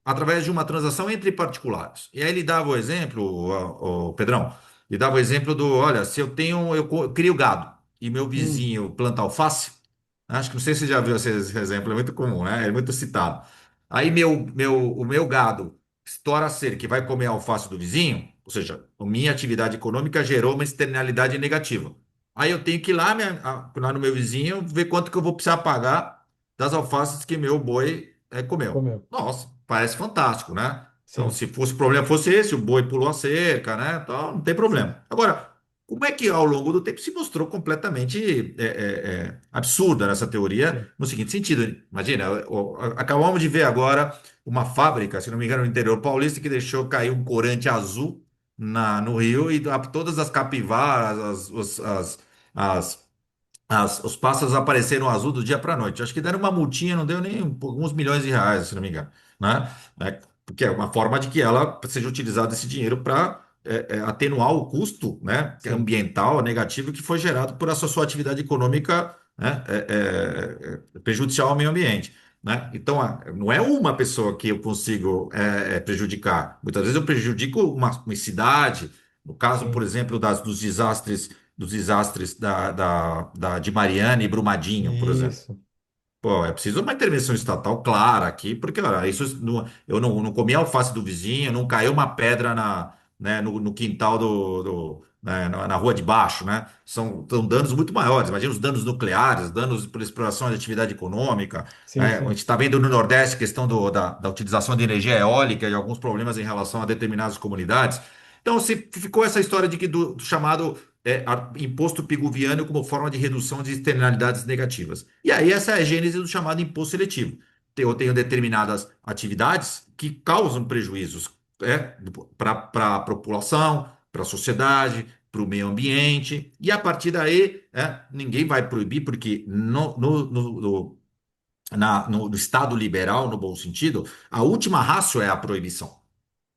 através de uma transação entre particulares. E aí ele dava o exemplo, o Pedrão, ele dava o exemplo do, olha, se eu tenho, eu crio gado e meu Hum, vizinho planta alface, acho que não sei se você já viu esse exemplo, é muito comum, né? É muito citado. Aí o meu gado estoura a cerca que vai comer a alface do vizinho, ou seja, a minha atividade econômica gerou uma externalidade negativa. Aí eu tenho que ir lá, lá no meu vizinho ver quanto que eu vou precisar pagar das alfaces que meu boi comeu. comeu. Nossa, parece fantástico, né? Então, Sim, se fosse o problema fosse esse, o boi pulou a cerca, né? Então, não tem sim, problema. Agora, como é que ao longo do tempo se mostrou completamente absurda nessa teoria, sim. no seguinte sentido? Imagina, acabamos de ver agora uma fábrica, se não me engano, no interior paulista, que deixou cair um corante azul no rio e todas as capivaras, as os pássaros apareceram azul do dia para a noite. Acho que deram uma multinha, não deu nem alguns milhões de reais, se não me engano, né? Porque é uma forma de que ela seja utilizado esse dinheiro para atenuar o custo, né, Sim. ambiental negativo que foi gerado por essa sua atividade econômica, né, prejudicial ao meio ambiente. Né? Então, não é uma pessoa que eu consigo prejudicar. Muitas vezes eu prejudico uma cidade. No caso, por Sim, exemplo, dos desastres de Mariana e Brumadinho, por exemplo. isso, Pô, é preciso uma intervenção estatal clara aqui, porque olha, eu não comi a alface do vizinho, não caiu uma pedra no quintal na rua de baixo, né? São danos muito maiores. Imagina os danos nucleares, danos por exploração de atividade econômica. sim, Né? A gente sim, está vendo no Nordeste a questão da utilização de energia eólica e alguns problemas em relação a determinadas comunidades. Então, se ficou essa história de que do chamado imposto piguviano como forma de redução de externalidades negativas. E aí essa é a gênese do chamado imposto seletivo. Eu tenho determinadas atividades que causam prejuízos para a população, para a sociedade, para o meio ambiente, e a partir daí ninguém vai proibir, porque no Estado liberal, no bom sentido, a última ratio é a proibição.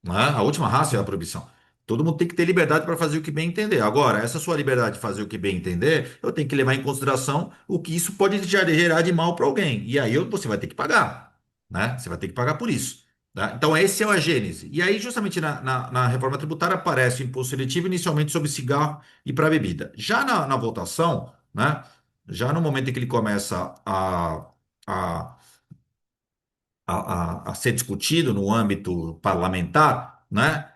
Né? A última raça é a sim, proibição. Todo mundo tem que ter liberdade para fazer o que bem entender. Agora, essa sua liberdade de fazer o que bem entender, eu tenho que levar em consideração o que isso pode gerar de mal para alguém. E aí você vai ter que pagar, né? Você vai ter que pagar por isso. Tá? Então, esse é a gênese. E aí, justamente na reforma tributária, aparece o imposto seletivo inicialmente sobre cigarro e para bebida. Já na votação, né? Já no momento em que ele começa a a ser discutido no âmbito parlamentar, né?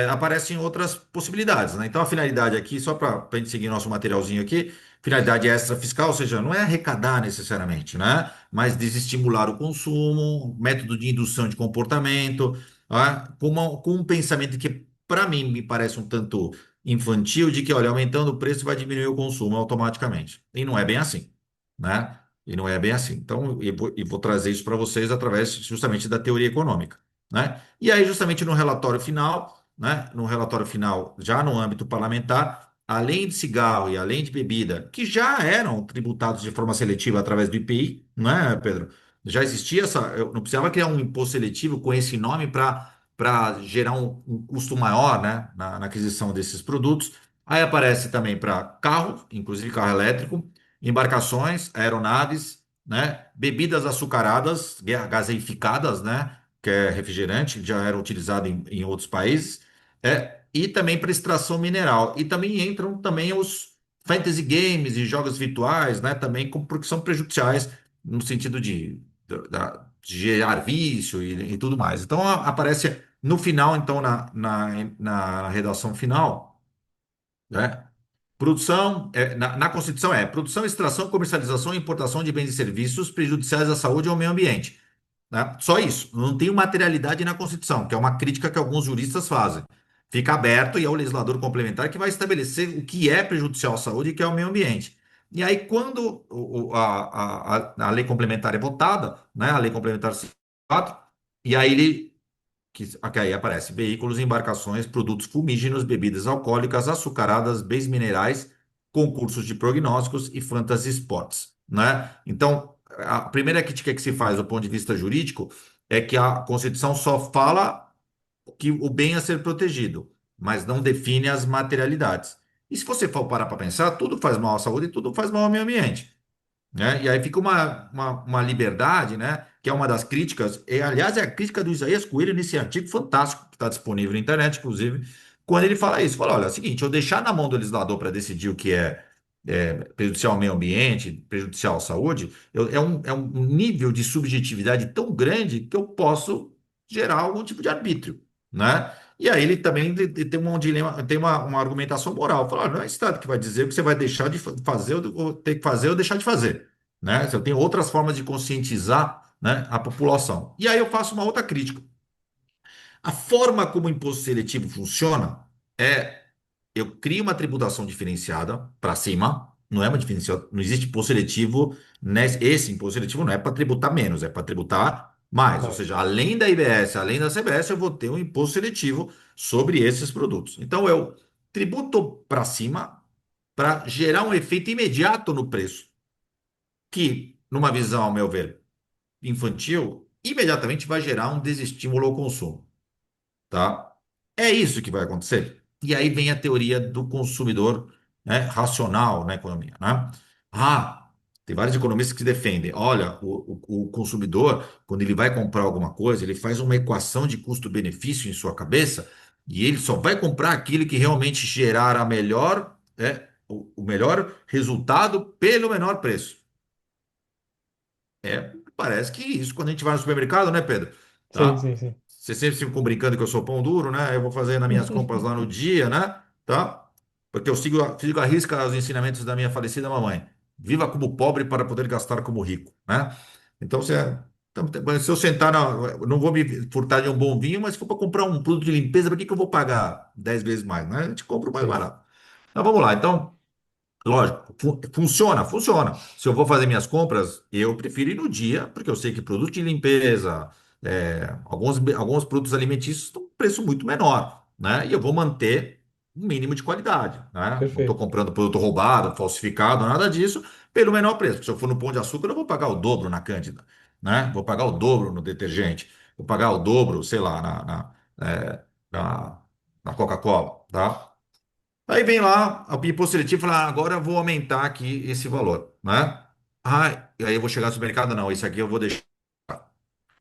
Aparecem outras possibilidades, né? Então, a finalidade aqui, só para a gente seguir nosso materialzinho aqui, finalidade extra fiscal, ou seja, não é arrecadar necessariamente, né? Mas desestimular o consumo, método de indução de comportamento, né? Com um pensamento que, para mim, me parece um tanto infantil, de que, olha, aumentando o preço vai diminuir o consumo automaticamente. E não é bem assim, né? E não é bem assim. Então, eu vou trazer isso para vocês através justamente da teoria econômica, né? E aí, justamente no relatório final, né? No relatório final, já no âmbito parlamentar, além de cigarro e além de bebida, que já eram tributados de forma seletiva através do IPI, né, Pedro? Já existia essa. Eu não precisava criar um imposto seletivo com esse nome para gerar um custo maior, né, na aquisição desses produtos. Aí aparece também para carro, inclusive carro elétrico, embarcações, aeronaves, né? Bebidas açucaradas, gaseificadas, né? Que é refrigerante, que já era utilizado em outros países, e também para extração mineral. E também entram também os fantasy games e jogos virtuais, né? Também porque são prejudiciais no sentido de gerar vício e tudo mais. Então aparece no final, então, na redação final, né? Produção, na Constituição produção, extração, comercialização e importação de bens e serviços prejudiciais à saúde e ao meio ambiente. Né? Só isso. Não tem materialidade na Constituição, que é uma crítica que alguns juristas fazem. Fica aberto e é o legislador complementar que vai estabelecer o que é prejudicial à saúde e o que é ao meio ambiente. E aí, quando a lei complementar é votada, né, a lei complementar 4, e aí que aí aparece veículos, embarcações, produtos fumígenos, bebidas alcoólicas, açucaradas, bens minerais, concursos de prognósticos e fantasy sports, né? Então, a primeira crítica que se faz do ponto de vista jurídico é que a Constituição só fala que o bem a ser protegido, mas não define as materialidades. E se você for parar para pensar, tudo faz mal à saúde e tudo faz mal ao meio ambiente, né? E aí fica uma liberdade, né? que é uma das críticas, e aliás é a crítica do Isaías Coelho nesse artigo fantástico que está disponível na internet, inclusive, quando ele fala isso, fala, olha, é o seguinte, eu deixar na mão do legislador para decidir o que é prejudicial ao meio ambiente, prejudicial à saúde, é um nível de subjetividade tão grande que eu posso gerar algum tipo de arbítrio, né? E aí ele também tem um dilema, tem uma argumentação moral. Fala, não é o Estado que vai dizer o que você vai deixar de fazer ou ter que fazer ou deixar de fazer, né? Eu tenho outras formas de conscientizar, né, a população. E aí eu faço uma outra crítica. A forma como o imposto seletivo funciona é eu crio uma tributação diferenciada para cima, não é uma diferenciação, não existe imposto seletivo, né? Esse imposto seletivo não é para tributar menos, é para tributar mais. Ou seja, mais. além da IBS, além da CBS, eu vou ter um imposto seletivo sobre esses produtos. Então eu tributo para cima para gerar um efeito imediato no preço, que, numa visão, ao meu ver, infantil, imediatamente vai gerar um desestímulo ao consumo, tá? É isso que vai acontecer. E aí vem a teoria do consumidor, né, racional na economia, né? Ah, tem vários economistas que defendem. Olha, o consumidor, quando ele vai comprar alguma coisa, ele faz uma equação de custo-benefício em sua cabeça e ele só vai comprar aquilo que realmente gerar a melhor, o melhor resultado pelo menor preço. Parece que isso quando a gente vai no supermercado, né, Pedro? Sim, Tá? sim, sim. Você sempre fica brincando que eu sou pão duro, né? Eu vou fazendo as minhas compras lá no dia, né? Tá? Porque sigo à risca os ensinamentos da minha falecida mamãe. Viva como pobre para poder gastar como rico, né? Então, se eu sentar eu não vou me furtar de um bom vinho, mas se for para comprar um produto de limpeza, para que que eu vou pagar 10 vezes mais, né? A gente compra o mais Sim, barato. Então, vamos lá. Então, lógico, funciona, funciona. Se eu vou fazer minhas compras, eu prefiro ir no dia, porque eu sei que produto de limpeza, alguns produtos alimentícios estão com preço muito menor, né? E eu vou manter um mínimo de qualidade, né? Não estou perfeito. comprando produto roubado, falsificado, nada disso, pelo menor preço. Se eu for no Pão de Açúcar, eu vou pagar o dobro na Cândida, né? Vou pagar o dobro no detergente, vou pagar o dobro, sei lá, na, na Coca-Cola, tá? Aí vem lá o imposto seletivo e fala, agora eu vou aumentar aqui esse valor, né? Ah, e aí eu vou chegar no supermercado, não, isso aqui eu vou deixar.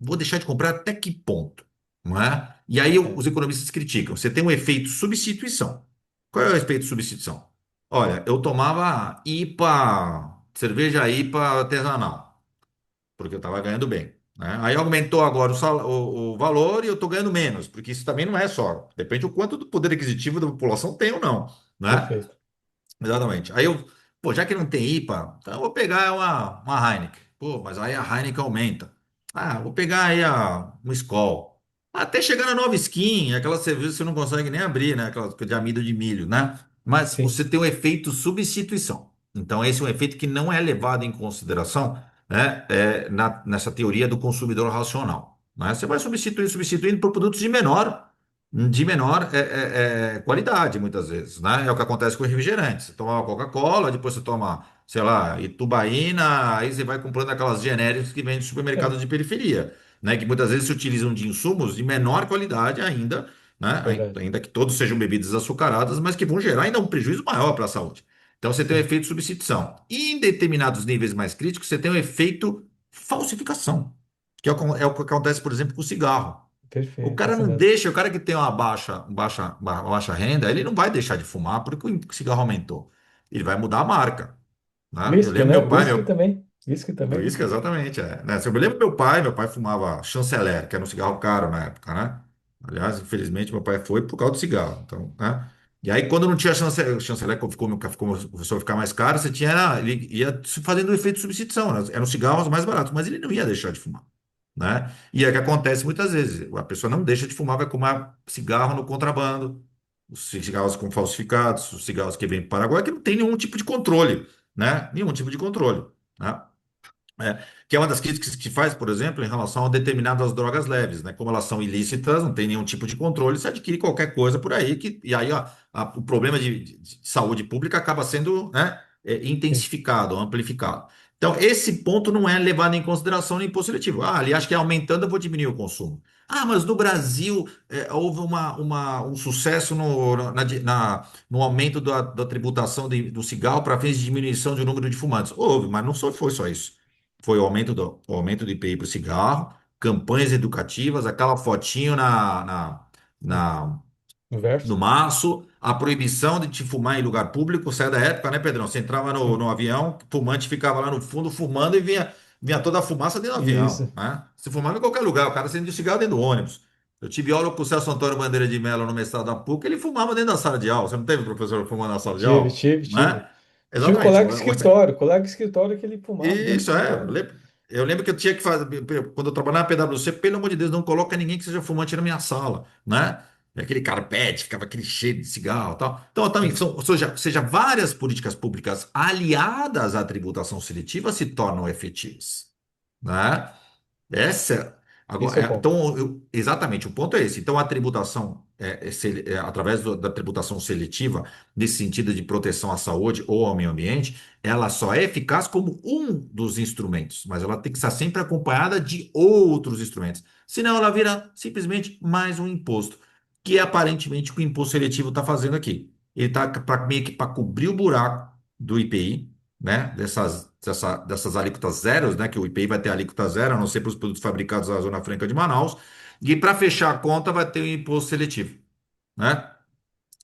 Vou deixar de comprar até que ponto, não é? E aí É, os economistas criticam. Você tem um efeito substituição. Qual é o efeito substituição? Olha, eu tomava IPA, cerveja IPA artesanal, porque eu estava ganhando bem, né? Aí aumentou agora o valor e eu estou ganhando menos, porque isso também não é só. Depende do quanto do poder aquisitivo da população tem ou não, né? perfeito. Exatamente. Aí eu, pô, já que não tem IPA, então eu vou pegar uma Heineken. Pô, mas aí a Heineken aumenta. Ah, vou pegar aí uma Skol. Até chegar na nova skin, aquela cerveja que você não consegue nem abrir, né? Aquela de amido de milho, né? Mas Sim, você tem o efeito substituição. Então, esse é um efeito que não é levado em consideração, né? Nessa teoria do consumidor racional, né? Você vai substituindo por produtos de menor qualidade, muitas vezes, né? É o que acontece com o refrigerante. Você toma uma Coca-Cola, depois você toma, sei lá, Itubaína, aí você vai comprando aquelas genéricas que vêm de é supermercados de periferia, né? Que muitas vezes se utilizam de insumos de menor qualidade ainda, né? verdade. Ainda que todos sejam bebidas açucaradas, mas que vão gerar ainda um prejuízo maior para a saúde. Então você tem o Sim, efeito substituição. E em determinados níveis mais críticos, você tem o efeito falsificação, que é o que acontece, por exemplo, com o cigarro. O perfeito, cara isso não mesmo. deixa, o cara que tem uma baixa renda, ele não vai deixar de fumar porque o cigarro aumentou. Ele vai mudar a marca, né? Eu Whisky, lembro né? meu pai, Whisky também. Whisky também. Uísque, exatamente, né? Eu me lembro meu pai fumava chanceler, que era um cigarro caro na época, né? Aliás, infelizmente, meu pai foi por causa do cigarro, então, né? E aí, quando não tinha chanceler, começou a ficar mais caro, ele ia fazendo o efeito de substituição, né? Eram cigarros mais baratos, mas ele não ia deixar de fumar, né? E é o que acontece muitas vezes, a pessoa não deixa de fumar, vai comer cigarro no contrabando, os cigarros com falsificados, os cigarros que vêm para o Paraguai, que não tem nenhum tipo de controle, né? Nenhum tipo de controle, né? Que é uma das críticas que se faz, por exemplo, em relação a determinadas drogas leves, né? Como elas são ilícitas, não tem nenhum tipo de controle, você adquire qualquer coisa por aí, e aí ó, o problema de saúde pública acaba sendo, né, Sim, intensificado, amplificado. Então, esse ponto não é levado em consideração no imposto seletivo. Ah, ali acho que aumentando eu vou diminuir o consumo. Ah, mas no Brasil houve um sucesso no aumento da tributação do cigarro para fins de diminuição do número de fumantes. Houve, mas não foi só isso. foi o aumento do IPI para o cigarro, campanhas educativas, aquela fotinho na, no no verso. maço, a proibição de te fumar em lugar público, sai da época, né, Pedrão? Você entrava no Sim. avião, o fumante ficava lá no fundo fumando e vinha toda a fumaça dentro do Isso. avião, né? Você fumava em qualquer lugar, o cara acendia o cigarro dentro do ônibus. Eu tive aula com o Celso Antônio Bandeira de Mello no mestrado da PUC, ele fumava dentro da sala de aula. Você não teve professor fumando na sala de Tive, aula? tive, tive. Né? Eu tive Exatamente. colega de escritório que ele fumava dentro do Isso, escritório. eu lembro que eu tinha que fazer, quando eu trabalhava na PwC, pelo amor de Deus, não coloca ninguém que seja fumante na minha sala, né? E aquele carpete, ficava aquele cheiro de cigarro e tal. Então, também, Sim, ou seja, várias políticas públicas aliadas à tributação seletiva se tornam efetivas, né? Essa, esse é agora, o ponto. então, exatamente, o ponto é esse. Então, a tributação, através da tributação seletiva, nesse sentido de proteção à saúde ou ao meio ambiente, ela só é eficaz como um dos instrumentos, mas ela tem que estar sempre acompanhada de outros instrumentos. Senão, ela vira simplesmente mais um imposto, que é aparentemente o que o imposto seletivo está fazendo aqui. Ele está meio que para cobrir o buraco do IPI, né, dessas alíquotas zeros, né, que o IPI vai ter alíquota zero, a não ser para os produtos fabricados na Zona Franca de Manaus, e para fechar a conta vai ter o imposto seletivo, né?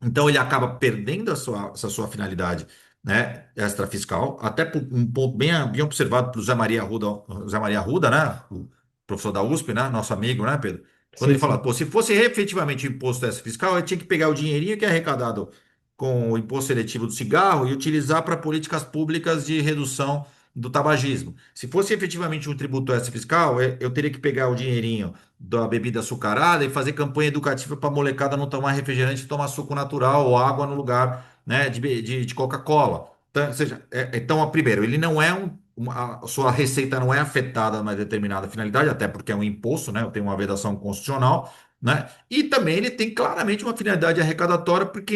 Então ele acaba perdendo essa sua finalidade, né, extrafiscal, até por um ponto bem observado pelo Zé Maria Arruda, né, o professor da USP, né, nosso amigo, né, Pedro? Quando Sim, ele fala, sim. pô, se fosse efetivamente o imposto extrafiscal, eu tinha que pegar o dinheirinho que é arrecadado com o imposto seletivo do cigarro e utilizar para políticas públicas de redução do tabagismo. Se fosse efetivamente um tributo extrafiscal, eu teria que pegar o dinheirinho da bebida açucarada e fazer campanha educativa para a molecada não tomar refrigerante e tomar suco natural ou água no lugar, né, de Coca-Cola. Então, ou seja, então, primeiro, ele não é a sua receita não é afetada numa determinada finalidade, até porque é um imposto, né? Tem uma vedação constitucional, né? E também ele tem claramente uma finalidade arrecadatória, porque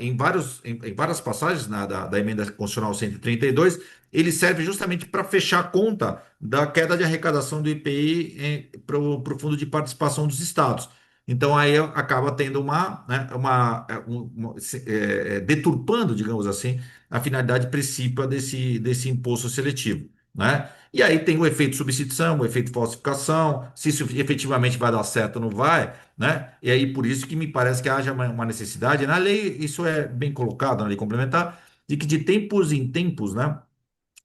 em várias passagens da emenda constitucional 132 ele serve justamente para fechar a conta da queda de arrecadação do IPI para o Fundo de Participação dos Estados. Então, aí acaba tendo deturpando, digamos assim, a finalidade principal desse imposto seletivo, né? E aí tem o efeito substituição, o efeito falsificação, se isso efetivamente vai dar certo ou não vai, né? E aí por isso que me parece que haja uma necessidade, na lei, isso é bem colocado na lei complementar, de que de tempos em tempos, né?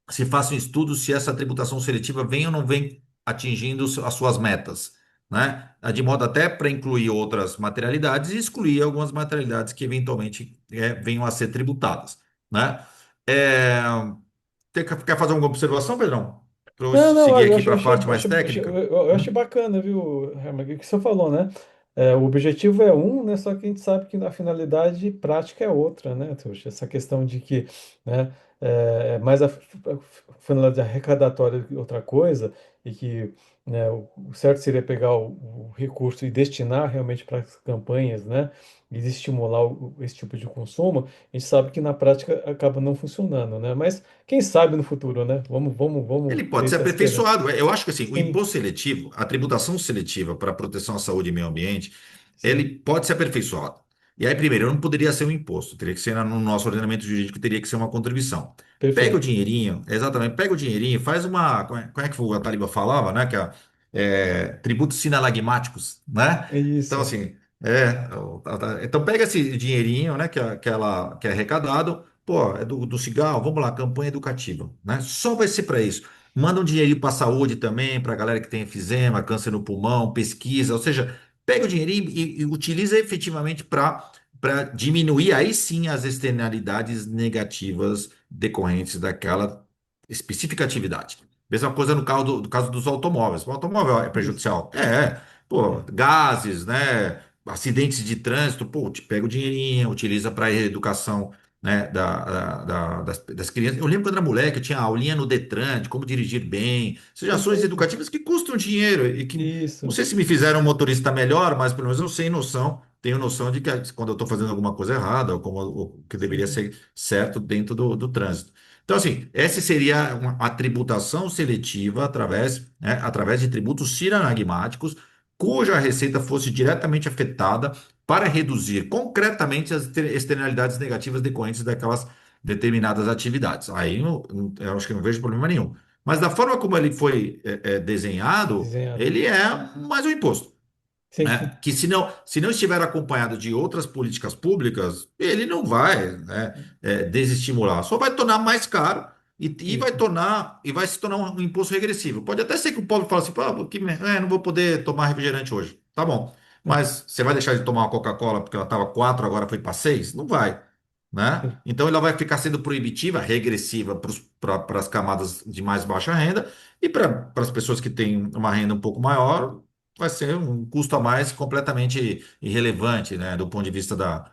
Se faça um estudo se essa tributação seletiva vem ou não vem atingindo as suas metas, né? De modo até para incluir outras materialidades e excluir algumas materialidades que eventualmente venham a ser tributadas, né? É, quer fazer alguma observação, Pedrão? Para eu Não, não, seguir eu aqui acho, para a achei, parte mais técnica? eu achei bacana, viu, Herman, o que você falou, né? O objetivo é um, né? Só que a gente sabe que a finalidade prática é outra, né, Tuxa? Essa questão de que, né, mais a finalidade arrecadatória que outra coisa, e que, né, o certo seria pegar o recurso e destinar realmente para as campanhas, né? E estimular esse tipo de consumo, a gente sabe que na prática acaba não funcionando, né? Mas quem sabe no futuro, né? Vamos Ele pode ter ser essa esperança. aperfeiçoado. Eu acho que assim, o Sim, imposto seletivo, a tributação seletiva para a proteção à saúde e meio ambiente, ele sim, pode ser aperfeiçoado. E aí, primeiro, não poderia ser um imposto, teria que ser no nosso ordenamento jurídico, teria que ser uma contribuição. Pega o perfeito. dinheirinho, exatamente, pega o dinheirinho, faz uma. Como é que o Taliba falava, né? Que tributos sinalagmáticos, né? Então, Isso, assim, então pega esse dinheirinho, né? Que é arrecadado. Pô, é do cigarro, vamos lá, campanha educativa, né? Só vai ser para isso. Manda um dinheirinho para a saúde também, para a galera que tem enfisema, câncer no pulmão, pesquisa, ou seja, pega o dinheirinho e utiliza efetivamente para diminuir aí sim as externalidades negativas decorrentes daquela específica atividade. Mesma coisa no caso dos automóveis. O automóvel é isso. prejudicial? Pô, gases, né? Acidentes de trânsito, pô, te pega o dinheirinho, utiliza para educação, né, das crianças. Eu lembro quando era moleque, eu tinha aulinha no Detran de como dirigir bem, ou seja, ações Perfeito. educativas que custam dinheiro e que não Isso. sei se me fizeram um motorista melhor, mas pelo menos eu sei noção, tenho noção de que quando eu estou fazendo alguma coisa errada, ou como o que deveria Sim. ser certo dentro do trânsito. Então, assim, essa seria a tributação seletiva através de tributos sinanagmáticos, cuja receita fosse diretamente afetada para reduzir concretamente as externalidades negativas decorrentes daquelas determinadas atividades. Aí eu acho que não vejo problema nenhum. Mas da forma como ele foi desenhado, desenhado. ele é mais um imposto, Sim, né? sim, Que se não estiver acompanhado de outras políticas públicas, ele não vai, né, desestimular, só vai tornar mais caro e vai isso. tornar e vai se tornar um imposto regressivo. Pode até ser que o pobre fale assim, pô, não vou poder tomar refrigerante hoje. Tá bom. É, Mas você vai deixar de tomar uma Coca-Cola porque ela estava 4, agora foi para 6? Não vai, né? sim, Então ela vai ficar sendo proibitiva, regressiva para as camadas de mais baixa renda e para as pessoas que têm uma renda um pouco maior vai ser um custo a mais completamente irrelevante, né, do ponto de vista da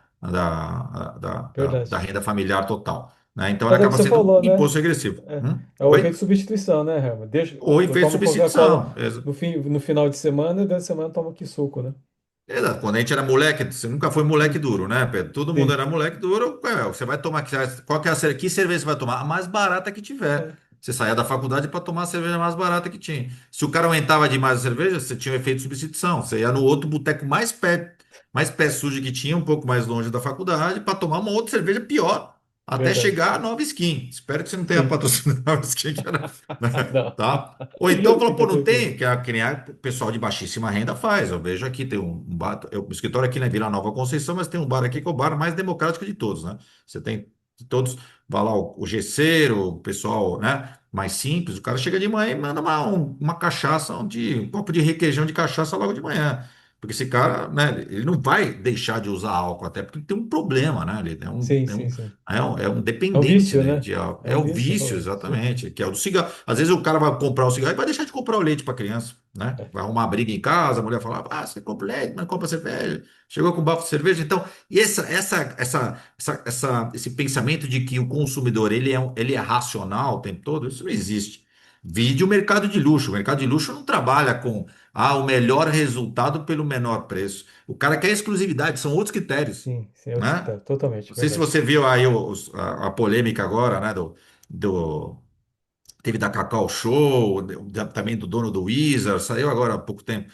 verdade. renda familiar total, né? Então ela Mas é o que acaba você sendo um falou, né? imposto regressivo. É, é o efeito Oi? de substituição, né, Herman? Deixa, Ou eu efeito de tomo Coca-Cola substituição. no final de semana e da semana eu tomo aqui suco, né? Exato. Quando a gente era moleque, você nunca foi moleque Sim, duro, né, Pedro? Todo mundo sim. era moleque duro. Você vai tomar, qual que é que cerveja você vai tomar? A mais barata que tiver. É, Você saía da faculdade para tomar a cerveja mais barata que tinha. Se o cara aumentava demais a cerveja, você tinha o efeito de substituição. Você ia no outro boteco mais pé sujo que tinha, um pouco mais longe da faculdade, para tomar uma outra cerveja pior, até verdade. chegar a Nova Skin. Espero que você não tenha Sim. patrocinado a Nova Skin, que era, Não. tá? Ou então falou, Fica pô, não tranquilo. tem, que nem o pessoal de baixíssima renda faz. Eu vejo aqui, tem um bar, o escritório aqui na Vila Nova Conceição, mas tem um bar aqui que é o bar mais democrático de todos, né? Você tem todos, vai lá o gesseiro, o pessoal, né? Mais simples, o cara chega de manhã e manda uma cachaça, um copo de requeijão de cachaça logo de manhã. Porque esse cara, né, ele não vai deixar de usar álcool, até porque ele tem um problema, né? Ele Sim, sim, sim. é um É um dependente, vício, né, né? de álcool. É É um o vício, vício, realmente. Sim. exatamente, que é o do cigarro. Às vezes o cara vai comprar o cigarro e vai deixar de comprar o leite para a criança, né? É, Vai arrumar briga em casa, a mulher fala, você compra leite, mas compra cerveja. Chegou com um bafo de cerveja. Então, e esse pensamento de que o consumidor ele é racional o tempo todo, isso não existe. Vide o mercado de luxo. O mercado de luxo não trabalha com o melhor resultado pelo menor preço. O cara quer exclusividade, são outros critérios, sim, sim, é outro né? critério. Totalmente, Não sei se verdade. você viu aí a polêmica agora, né? Do, Teve da Cacau Show, também do dono do Wizard, saiu agora há pouco tempo.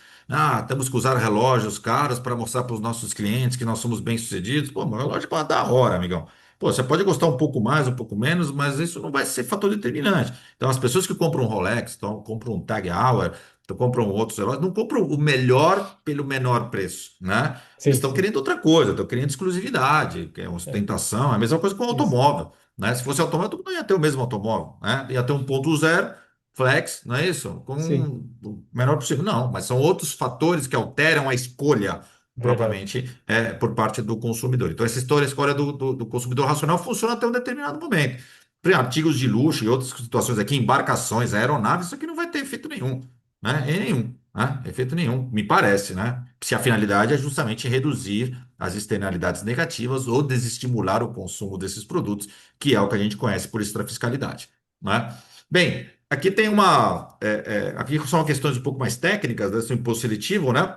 Temos que usar relógios caros para mostrar para os nossos clientes que nós somos bem-sucedidos. Pô, meu relógio é da hora, amigão. Pô, você pode gostar um pouco mais, um pouco menos, mas isso não vai ser fator determinante. Então, as pessoas que compram um Rolex, então, compram um Tag Heuer, então, compram outros relógios, não compram o melhor pelo menor preço, né? Eles Sim, estão sim. querendo outra coisa, estão querendo exclusividade, que é uma É, ostentação, é a mesma coisa com o isso. automóvel, né? Se fosse automóvel, todo mundo ia ter o mesmo automóvel, né? Ia ter um 1.0 flex, não é isso? Com Sim, o menor possível. Não, mas são outros fatores que alteram a escolha verdade. propriamente por parte do consumidor. Então, essa escolha do consumidor racional funciona até um determinado momento. Por exemplo, artigos de luxo e outras situações aqui, embarcações, aeronaves, isso aqui não vai ter efeito nenhum, né? Em nenhum, né? Efeito nenhum, me parece, né? Se a finalidade é justamente reduzir as externalidades negativas ou desestimular o consumo desses produtos, que é o que a gente conhece por extrafiscalidade, né? Bem, aqui tem aqui são questões um pouco mais técnicas desse imposto seletivo, né?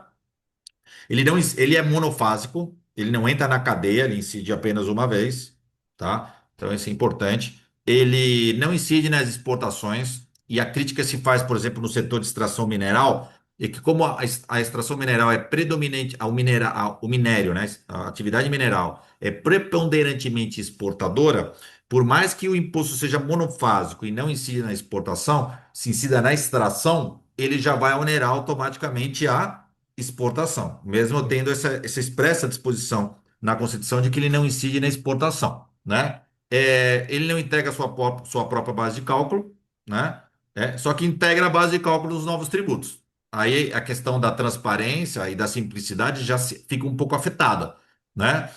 Ele é monofásico, ele não entra na cadeia, ele incide apenas uma vez, tá? Então isso é importante. Ele não incide nas exportações e a crítica se faz, por exemplo, no setor de extração mineral, e que como a extração mineral é predominante, o minério, né? A atividade mineral é preponderantemente exportadora, por mais que o imposto seja monofásico e não incida na exportação, se incida na extração, ele já vai onerar automaticamente a exportação, mesmo Sim, tendo essa expressa disposição na Constituição de que ele não incide na exportação, né? Ele não integra sua própria base de cálculo, né? Só que integra a base de cálculo dos novos tributos. Aí a questão da transparência e da simplicidade já fica um pouco afetada, né?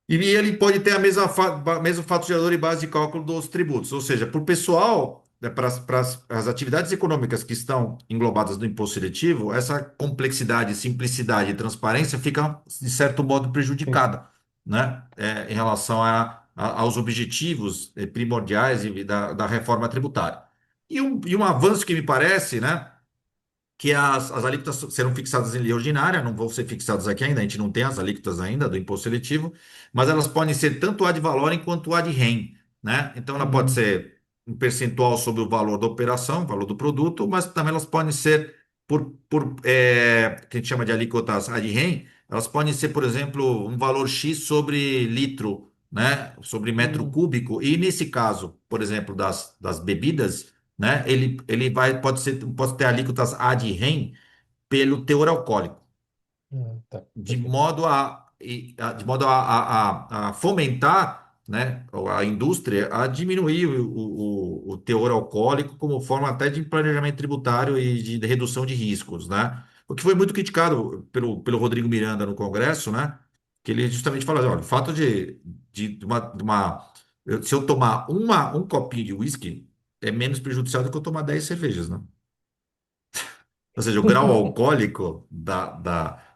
E ele pode ter mesmo fato gerador e base de cálculo dos tributos. Ou seja, para o pessoal, né, para as atividades econômicas que estão englobadas no imposto seletivo, essa complexidade, simplicidade e transparência fica, de certo modo, sim. prejudicada, né? Em relação aos objetivos primordiais da reforma tributária. E um avanço que me parece, né? Que as alíquotas serão fixadas em lei ordinária, não vão ser fixadas aqui ainda, a gente não tem as alíquotas ainda do imposto seletivo, mas elas podem ser tanto ad valorem quanto ad rem, né? Então ela pode Uhum. ser um percentual sobre o valor da operação, valor do produto, mas também elas podem ser que a gente chama de alíquotas ad rem, elas podem ser, por exemplo, um valor X sobre litro, né? Sobre metro Uhum. cúbico, e nesse caso, por exemplo, das bebidas, né? Ele pode ter alíquotas ad rem pelo teor alcoólico Tá, de perfeito. modo de modo a fomentar, né, a indústria a diminuir o teor alcoólico como forma até de planejamento tributário e de redução de riscos, né? O que foi muito criticado pelo Rodrigo Miranda no Congresso, né? Que ele justamente fala, olha, o fato se eu tomar um copinho de uísque é menos prejudicial do que eu tomar 10 cervejas, né? Ou seja, o grau alcoólico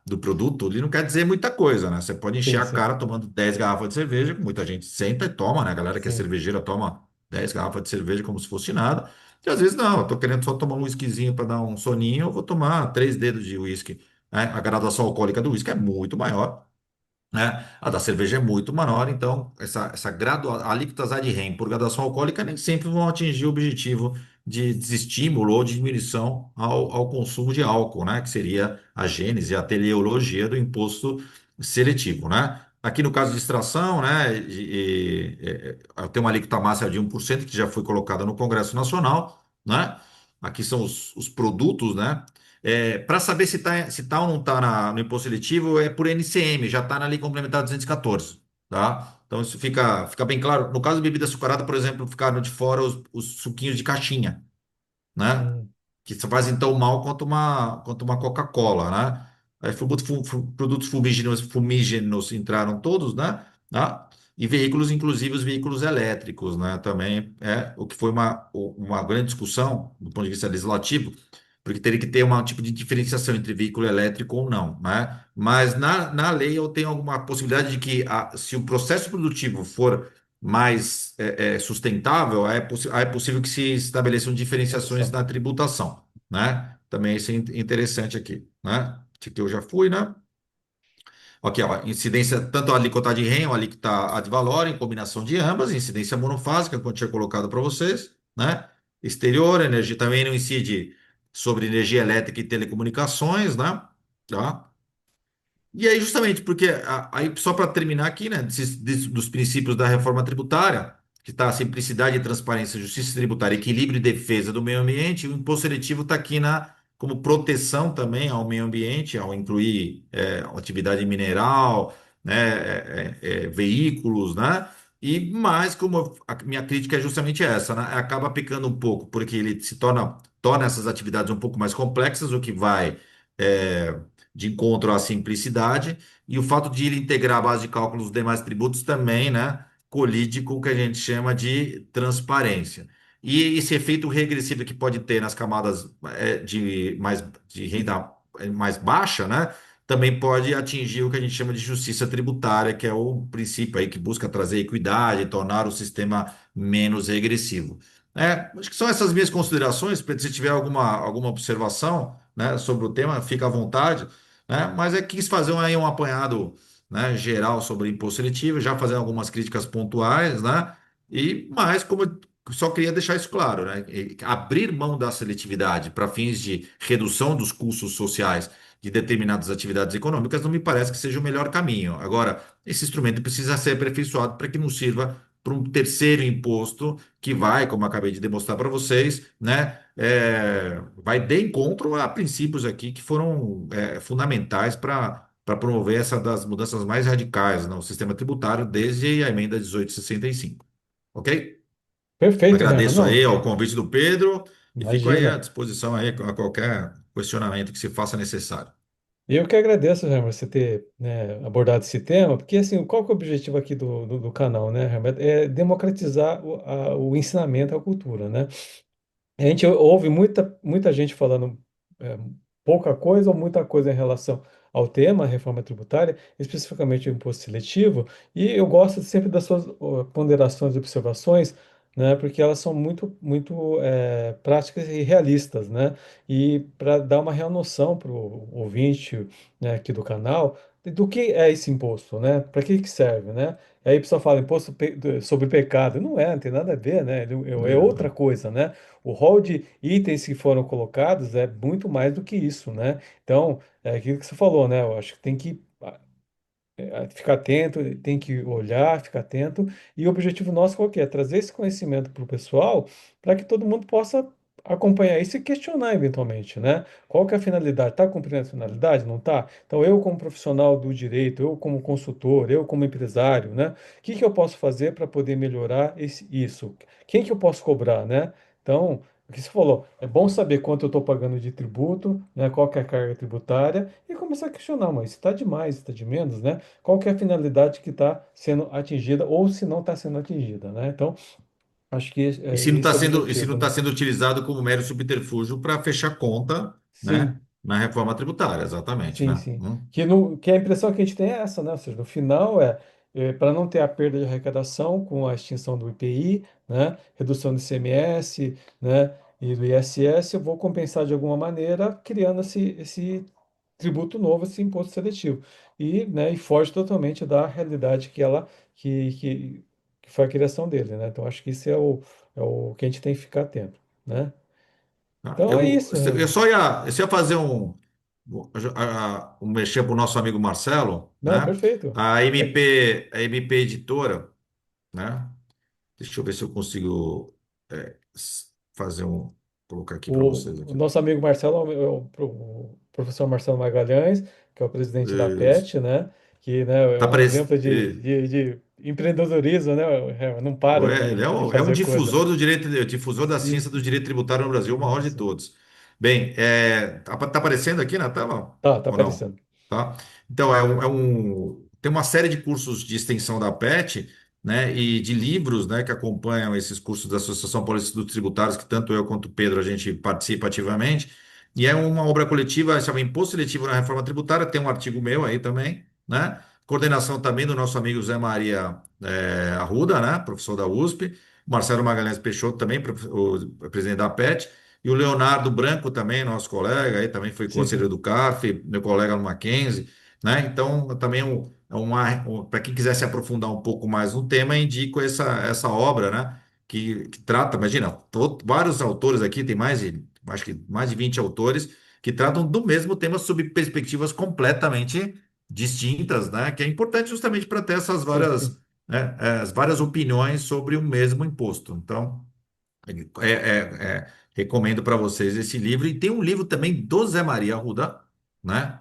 do produto, ele não quer dizer muita coisa, né? Você pode encher Sim, a sim, cara tomando 10 garrafas de cerveja, que muita gente senta e toma, né? A galera que é sim. cervejeira toma 10 garrafas de cerveja como se fosse nada. E às vezes não, eu tô querendo só tomar um whiskyzinho para dar um soninho, eu vou tomar 3 dedos de whisky, né? A graduação alcoólica do whisky é muito maior, né? A da cerveja é muito menor, então alíquotas ad rem por graduação alcoólica nem sempre vão atingir o objetivo de desestímulo ou de diminuição ao consumo de álcool, né? Que seria a gênese, a teleologia do imposto seletivo, né? Aqui no caso de extração, né, tem uma alíquota máxima de 1% que já foi colocada no Congresso Nacional, né? Aqui são os produtos, né? Para saber se tá ou não está no imposto seletivo, é por NCM, já está na Lei Complementar 214, tá? Então isso fica bem claro. No caso de bebida açucarada, por exemplo, ficaram de fora os suquinhos de caixinha, né? Hum, Que fazem tão mal quanto uma Coca-Cola, né? Aí, produtos fumígenos entraram todos, né? Tá? E veículos, inclusive os veículos elétricos, né? Também é o que foi uma grande discussão do ponto de vista legislativo, porque teria que ter um tipo de diferenciação entre veículo elétrico ou não, né? Mas na lei eu tenho alguma possibilidade de que se o processo produtivo for mais sustentável, é possível que se estabeleçam diferenciações redução. na tributação, né? Também isso é interessante aqui, né? Que eu já fui, né? Aqui, ó, incidência, tanto a alíquota de REN ou a alíquota ad valorem, combinação de ambas, incidência monofásica, como eu tinha colocado para vocês, né? Exterior, energia também não incide sobre energia elétrica e telecomunicações, né? Tá? E aí, justamente, porque aí, só para terminar aqui, né, dos princípios da reforma tributária, que está a simplicidade, transparência, justiça tributária, equilíbrio e defesa do meio ambiente, o imposto seletivo está aqui como proteção também ao meio ambiente, ao incluir atividade mineral, né, veículos, né? E mais, como a minha crítica é justamente essa, né? Acaba pecando um pouco, porque ele torna essas atividades um pouco mais complexas, o que vai. é, de encontro à simplicidade, e o fato de ele integrar a base de cálculo dos demais tributos também, né, colide com o que a gente chama de transparência. E esse efeito regressivo que pode ter nas camadas de renda mais baixa, né, também pode atingir o que a gente chama de justiça tributária, que é o princípio aí que busca trazer equidade, tornar o sistema menos regressivo. Acho que são essas minhas considerações. Pedro, se tiver alguma observação, né, sobre o tema, fica à vontade, né? Mas quis fazer um apanhado, né, geral sobre imposto seletivo, já fazendo algumas críticas pontuais, né? E mais, como eu só queria deixar isso claro, né? Abrir mão da seletividade para fins de redução dos custos sociais de determinadas atividades econômicas não me parece que seja o melhor caminho. Agora, esse instrumento precisa ser aperfeiçoado para que não sirva para um terceiro imposto que vai, como eu acabei de demonstrar para vocês, né? Vai de encontro a princípios aqui que foram fundamentais para promover essa das mudanças mais radicais no sistema tributário desde a emenda 1865. Ok? Perfeito, Herman. Agradeço aí Não, ao convite do Pedro e fico aí à imagina. disposição aí a qualquer questionamento que se faça necessário. Eu que agradeço, Herman, você ter, né, abordado esse tema, porque assim, qual que é o objetivo aqui do canal, né, Herman? É democratizar o ensinamento, a cultura, né? A gente ouve muita gente falando é, pouca coisa ou muita coisa em relação ao tema, a reforma tributária, especificamente o imposto seletivo, e eu gosto sempre das suas ponderações e observações, né, porque elas são muito práticas e realistas, né, e para dar uma real noção para o ouvinte, né, aqui do canal, do que é esse imposto, né, para que serve, né? Aí a pessoa fala imposto sobre pecado, não tem nada a ver, né? É outra coisa, né? O rol de itens que foram colocados é muito mais do que isso, né? Então, é aquilo que você falou, né? Eu acho que tem que ficar atento, tem que olhar, ficar atento. E o objetivo nosso qual que é? Trazer esse conhecimento para o pessoal, para que todo mundo possa acompanhar isso e questionar eventualmente, né? Qual que é a finalidade? Está cumprindo a finalidade? Não está? Então, eu como profissional do direito, eu como consultor, eu como empresário, né? O que que eu posso fazer para poder melhorar isso? Quem que eu posso cobrar, né? Então, o que você falou, é bom saber quanto eu estou pagando de tributo, né? Qual que é a carga tributária e começar a questionar, mas está de mais, está de menos, né? Qual que é a finalidade que está sendo atingida ou se não está sendo atingida, né? Então, acho que E se não está esse é o sendo, e se não objetivo, está né? sendo utilizado como mero subterfúgio para fechar conta, né, Sim, na reforma tributária, exatamente, sim, né? sim. Que a impressão que a gente tem é essa, né? Ou seja, no final para não ter a perda de arrecadação com a extinção do IPI, né? Redução do ICMS, né? E do ISS, eu vou compensar de alguma maneira, criando esse tributo novo, esse imposto seletivo. E, né, e foge totalmente da realidade que, que, que foi a criação dele, né? Então, acho que isso é o que a gente tem que ficar atento, né? Tá? Então, é isso, Eu Renan. só ia fazer um mexer para o nosso amigo Marcelo, Não, né? perfeito. A MP Editora, né? Deixa eu ver se eu consigo fazer colocar aqui para vocês O aqui. nosso amigo Marcelo é o professor Marcelo Magalhães, que é o presidente da PET, né? Que, né, é Tá um exemplo parecendo. de empreendedorismo, né? Não para Ele de é um fazer coisa. difusor do direito, difusor da ciência Sim, do direito tributário no Brasil, o maior de isso. todos. Bem, tá aparecendo aqui na tela Tá ou não? aparecendo. Tá? Então, tem uma série de cursos de extensão da PET, né, e de livros, né, que acompanham esses cursos da Associação Paulista dos Tributários, que tanto eu quanto o Pedro a gente participa ativamente. E é uma obra coletiva, chama Imposto Seletivo na Reforma Tributária, tem um artigo meu aí também, né? Coordenação também do nosso amigo Zé Maria Arruda, né, professor da USP, Marcelo Magalhães Peixoto também, o presidente da PET, e o Leonardo Branco também, nosso colega, aí também foi Sim, conselheiro sim. do CARF, meu colega no Mackenzie, né? Então, também para quem quiser se aprofundar um pouco mais no tema, indico essa obra, né? Que trata, imagina, vários autores aqui, acho que mais de 20 autores, que tratam do mesmo tema sob perspectivas completamente distintas, né? Que é importante justamente para ter essas Sim, sim. as várias opiniões sobre o mesmo imposto. Então, recomendo para vocês esse livro. E tem um livro também do Zé Maria Arruda, né?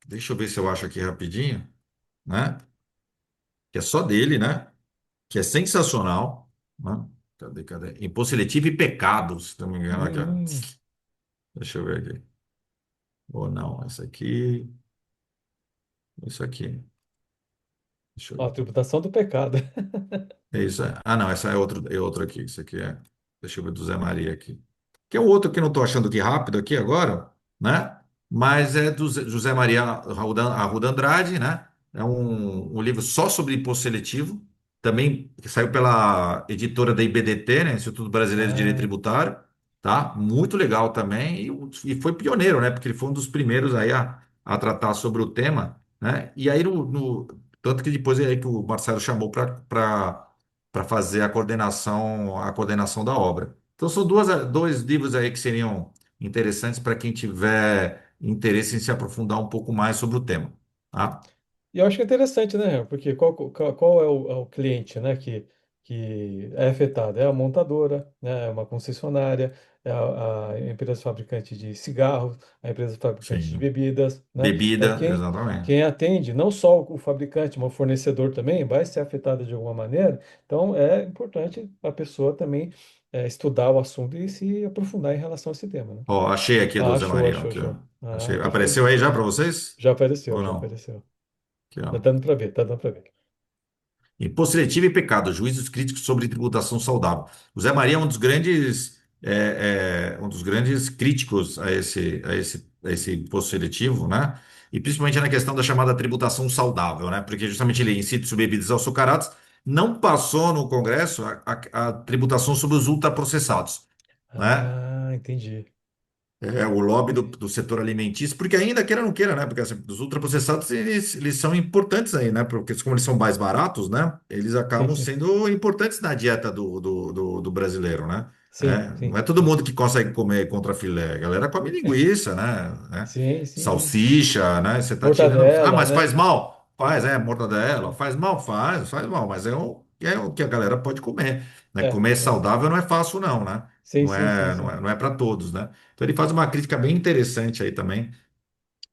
Deixa eu ver se eu acho aqui rapidinho, né? Que é só dele, né? Que é sensacional, né? Cadê? Imposto Seletivo e Pecados, se não me engano, aqui, ó. Hum, Deixa eu ver aqui. Ou não, esse aqui, isso aqui. Deixa eu ó, a ver. tributação do pecado. É isso. Ah, não, essa é outro aqui. Isso aqui é. Deixa eu ver do Zé Maria aqui. Que é o outro que eu não estou achando aqui rápido aqui agora, né? Mas é do José Maria Arruda Andrade, né? É um livro só sobre imposto seletivo, também que saiu pela editora da IBDT, né? Instituto Brasileiro de Direito Ah, Tributário, tá? Muito legal também e foi pioneiro, né? Porque ele foi um dos primeiros aí a tratar sobre o tema, né? E aí tanto que depois é aí que o Marcelo chamou para fazer a coordenação da obra. Então, são dois livros aí que seriam interessantes para quem tiver interesse em se aprofundar um pouco mais sobre o tema, tá? e eu acho que é interessante, né? Porque qual é o cliente, né, que é afetado? É a montadora, né? É uma concessionária, é a empresa fabricante de cigarros, a empresa fabricante de Sim. bebidas, né? Então, Bebida, quem, exatamente. quem atende, não só o fabricante, mas o fornecedor também, vai ser afetado de alguma maneira. Então, é importante a pessoa também estudar o assunto e se aprofundar em relação a esse tema, né? Ó, achei aqui do Ah, Zé show, Maria, show, aqui, ó. show. Ah, Achei. Apareceu perfeito. aí já para vocês? Já apareceu, Ou já não? apareceu. Aqui, Tá ó. dando para ver, tá dando para ver. Imposto seletivo e pecado, juízos críticos sobre tributação saudável. O Zé Maria é um dos grandes críticos a esse imposto seletivo, né? E principalmente na questão da chamada tributação saudável, né? Porque justamente ele incide sobre bebidas açucaradas, não passou no Congresso a tributação sobre os ultraprocessados, né? Ah, entendi. O lobby do setor alimentício, porque ainda queira ou não queira, né? Porque assim, os ultraprocessados, eles são importantes aí, né? Porque como eles são mais baratos, né? Eles Sim, acabam sim. sendo importantes na dieta do brasileiro, né? Sim, Não sim, é todo sim. mundo que consegue comer contra filé. A galera come linguiça, né? Sim, sim, sim. Salsicha, né? Você tá tirando. Ah, Mortadela, mas faz né? mal? Faz, mortadela, faz mal, faz mal, mas é o que a galera pode comer, né? É, Comer é. saudável não é fácil, não, né? Sim, Não sim, sim, é, não sim. é, não é para todos, né? Então ele faz uma crítica bem interessante aí também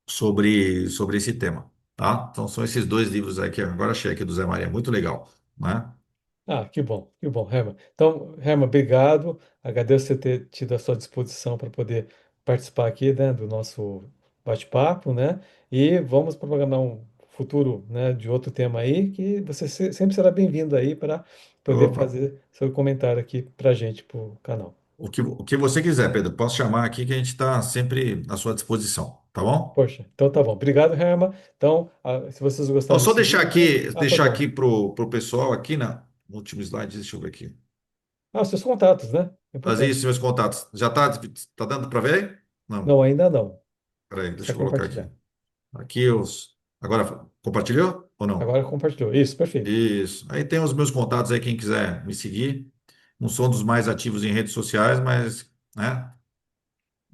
sobre esse tema, tá? Então são esses dois livros aí que eu agora achei aqui do Zé Maria, muito legal, né? Ah, que bom, Herman. Então, Herman, obrigado. Agradeço você ter tido a sua disposição para poder participar aqui, né, do nosso bate-papo, né? E vamos programar um futuro, né, de outro tema aí, que você sempre será bem-vindo aí para poder Opa, fazer seu comentário aqui para a gente, para o canal. o que você quiser, Pedro, posso chamar aqui que a gente está sempre à sua disposição, tá bom? Poxa, então tá bom. Obrigado, Herman. Então, se vocês Ó, gostaram só desse deixar vídeo. aqui, Ah, pode deixar falar. aqui pro pessoal aqui no último slide, deixa eu ver aqui. Ah, os seus contatos, né? Fazer Importante. isso, meus contatos. Já tá dando para ver? aí? Não, Não. ainda não. Peraí, deixa Precisa eu colocar aqui. compartilhar. Aqui os. Agora, compartilhou ou não? Agora compartilhou. Isso, perfeito. Isso. Aí tem os meus contatos aí, quem quiser me seguir. Não sou um dos mais ativos em redes sociais, mas, né,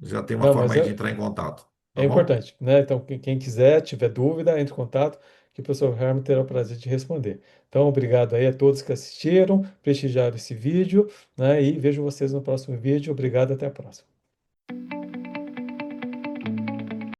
já tem uma Não, forma mas aí de entrar em contato. Tá é bom? importante, né? Então, quem quiser, tiver dúvida, entre em contato, que o professor Herman terá o prazer de responder. Então, obrigado aí a todos que assistiram, prestigiaram esse vídeo, né? E vejo vocês no próximo vídeo. Obrigado, até a próxima.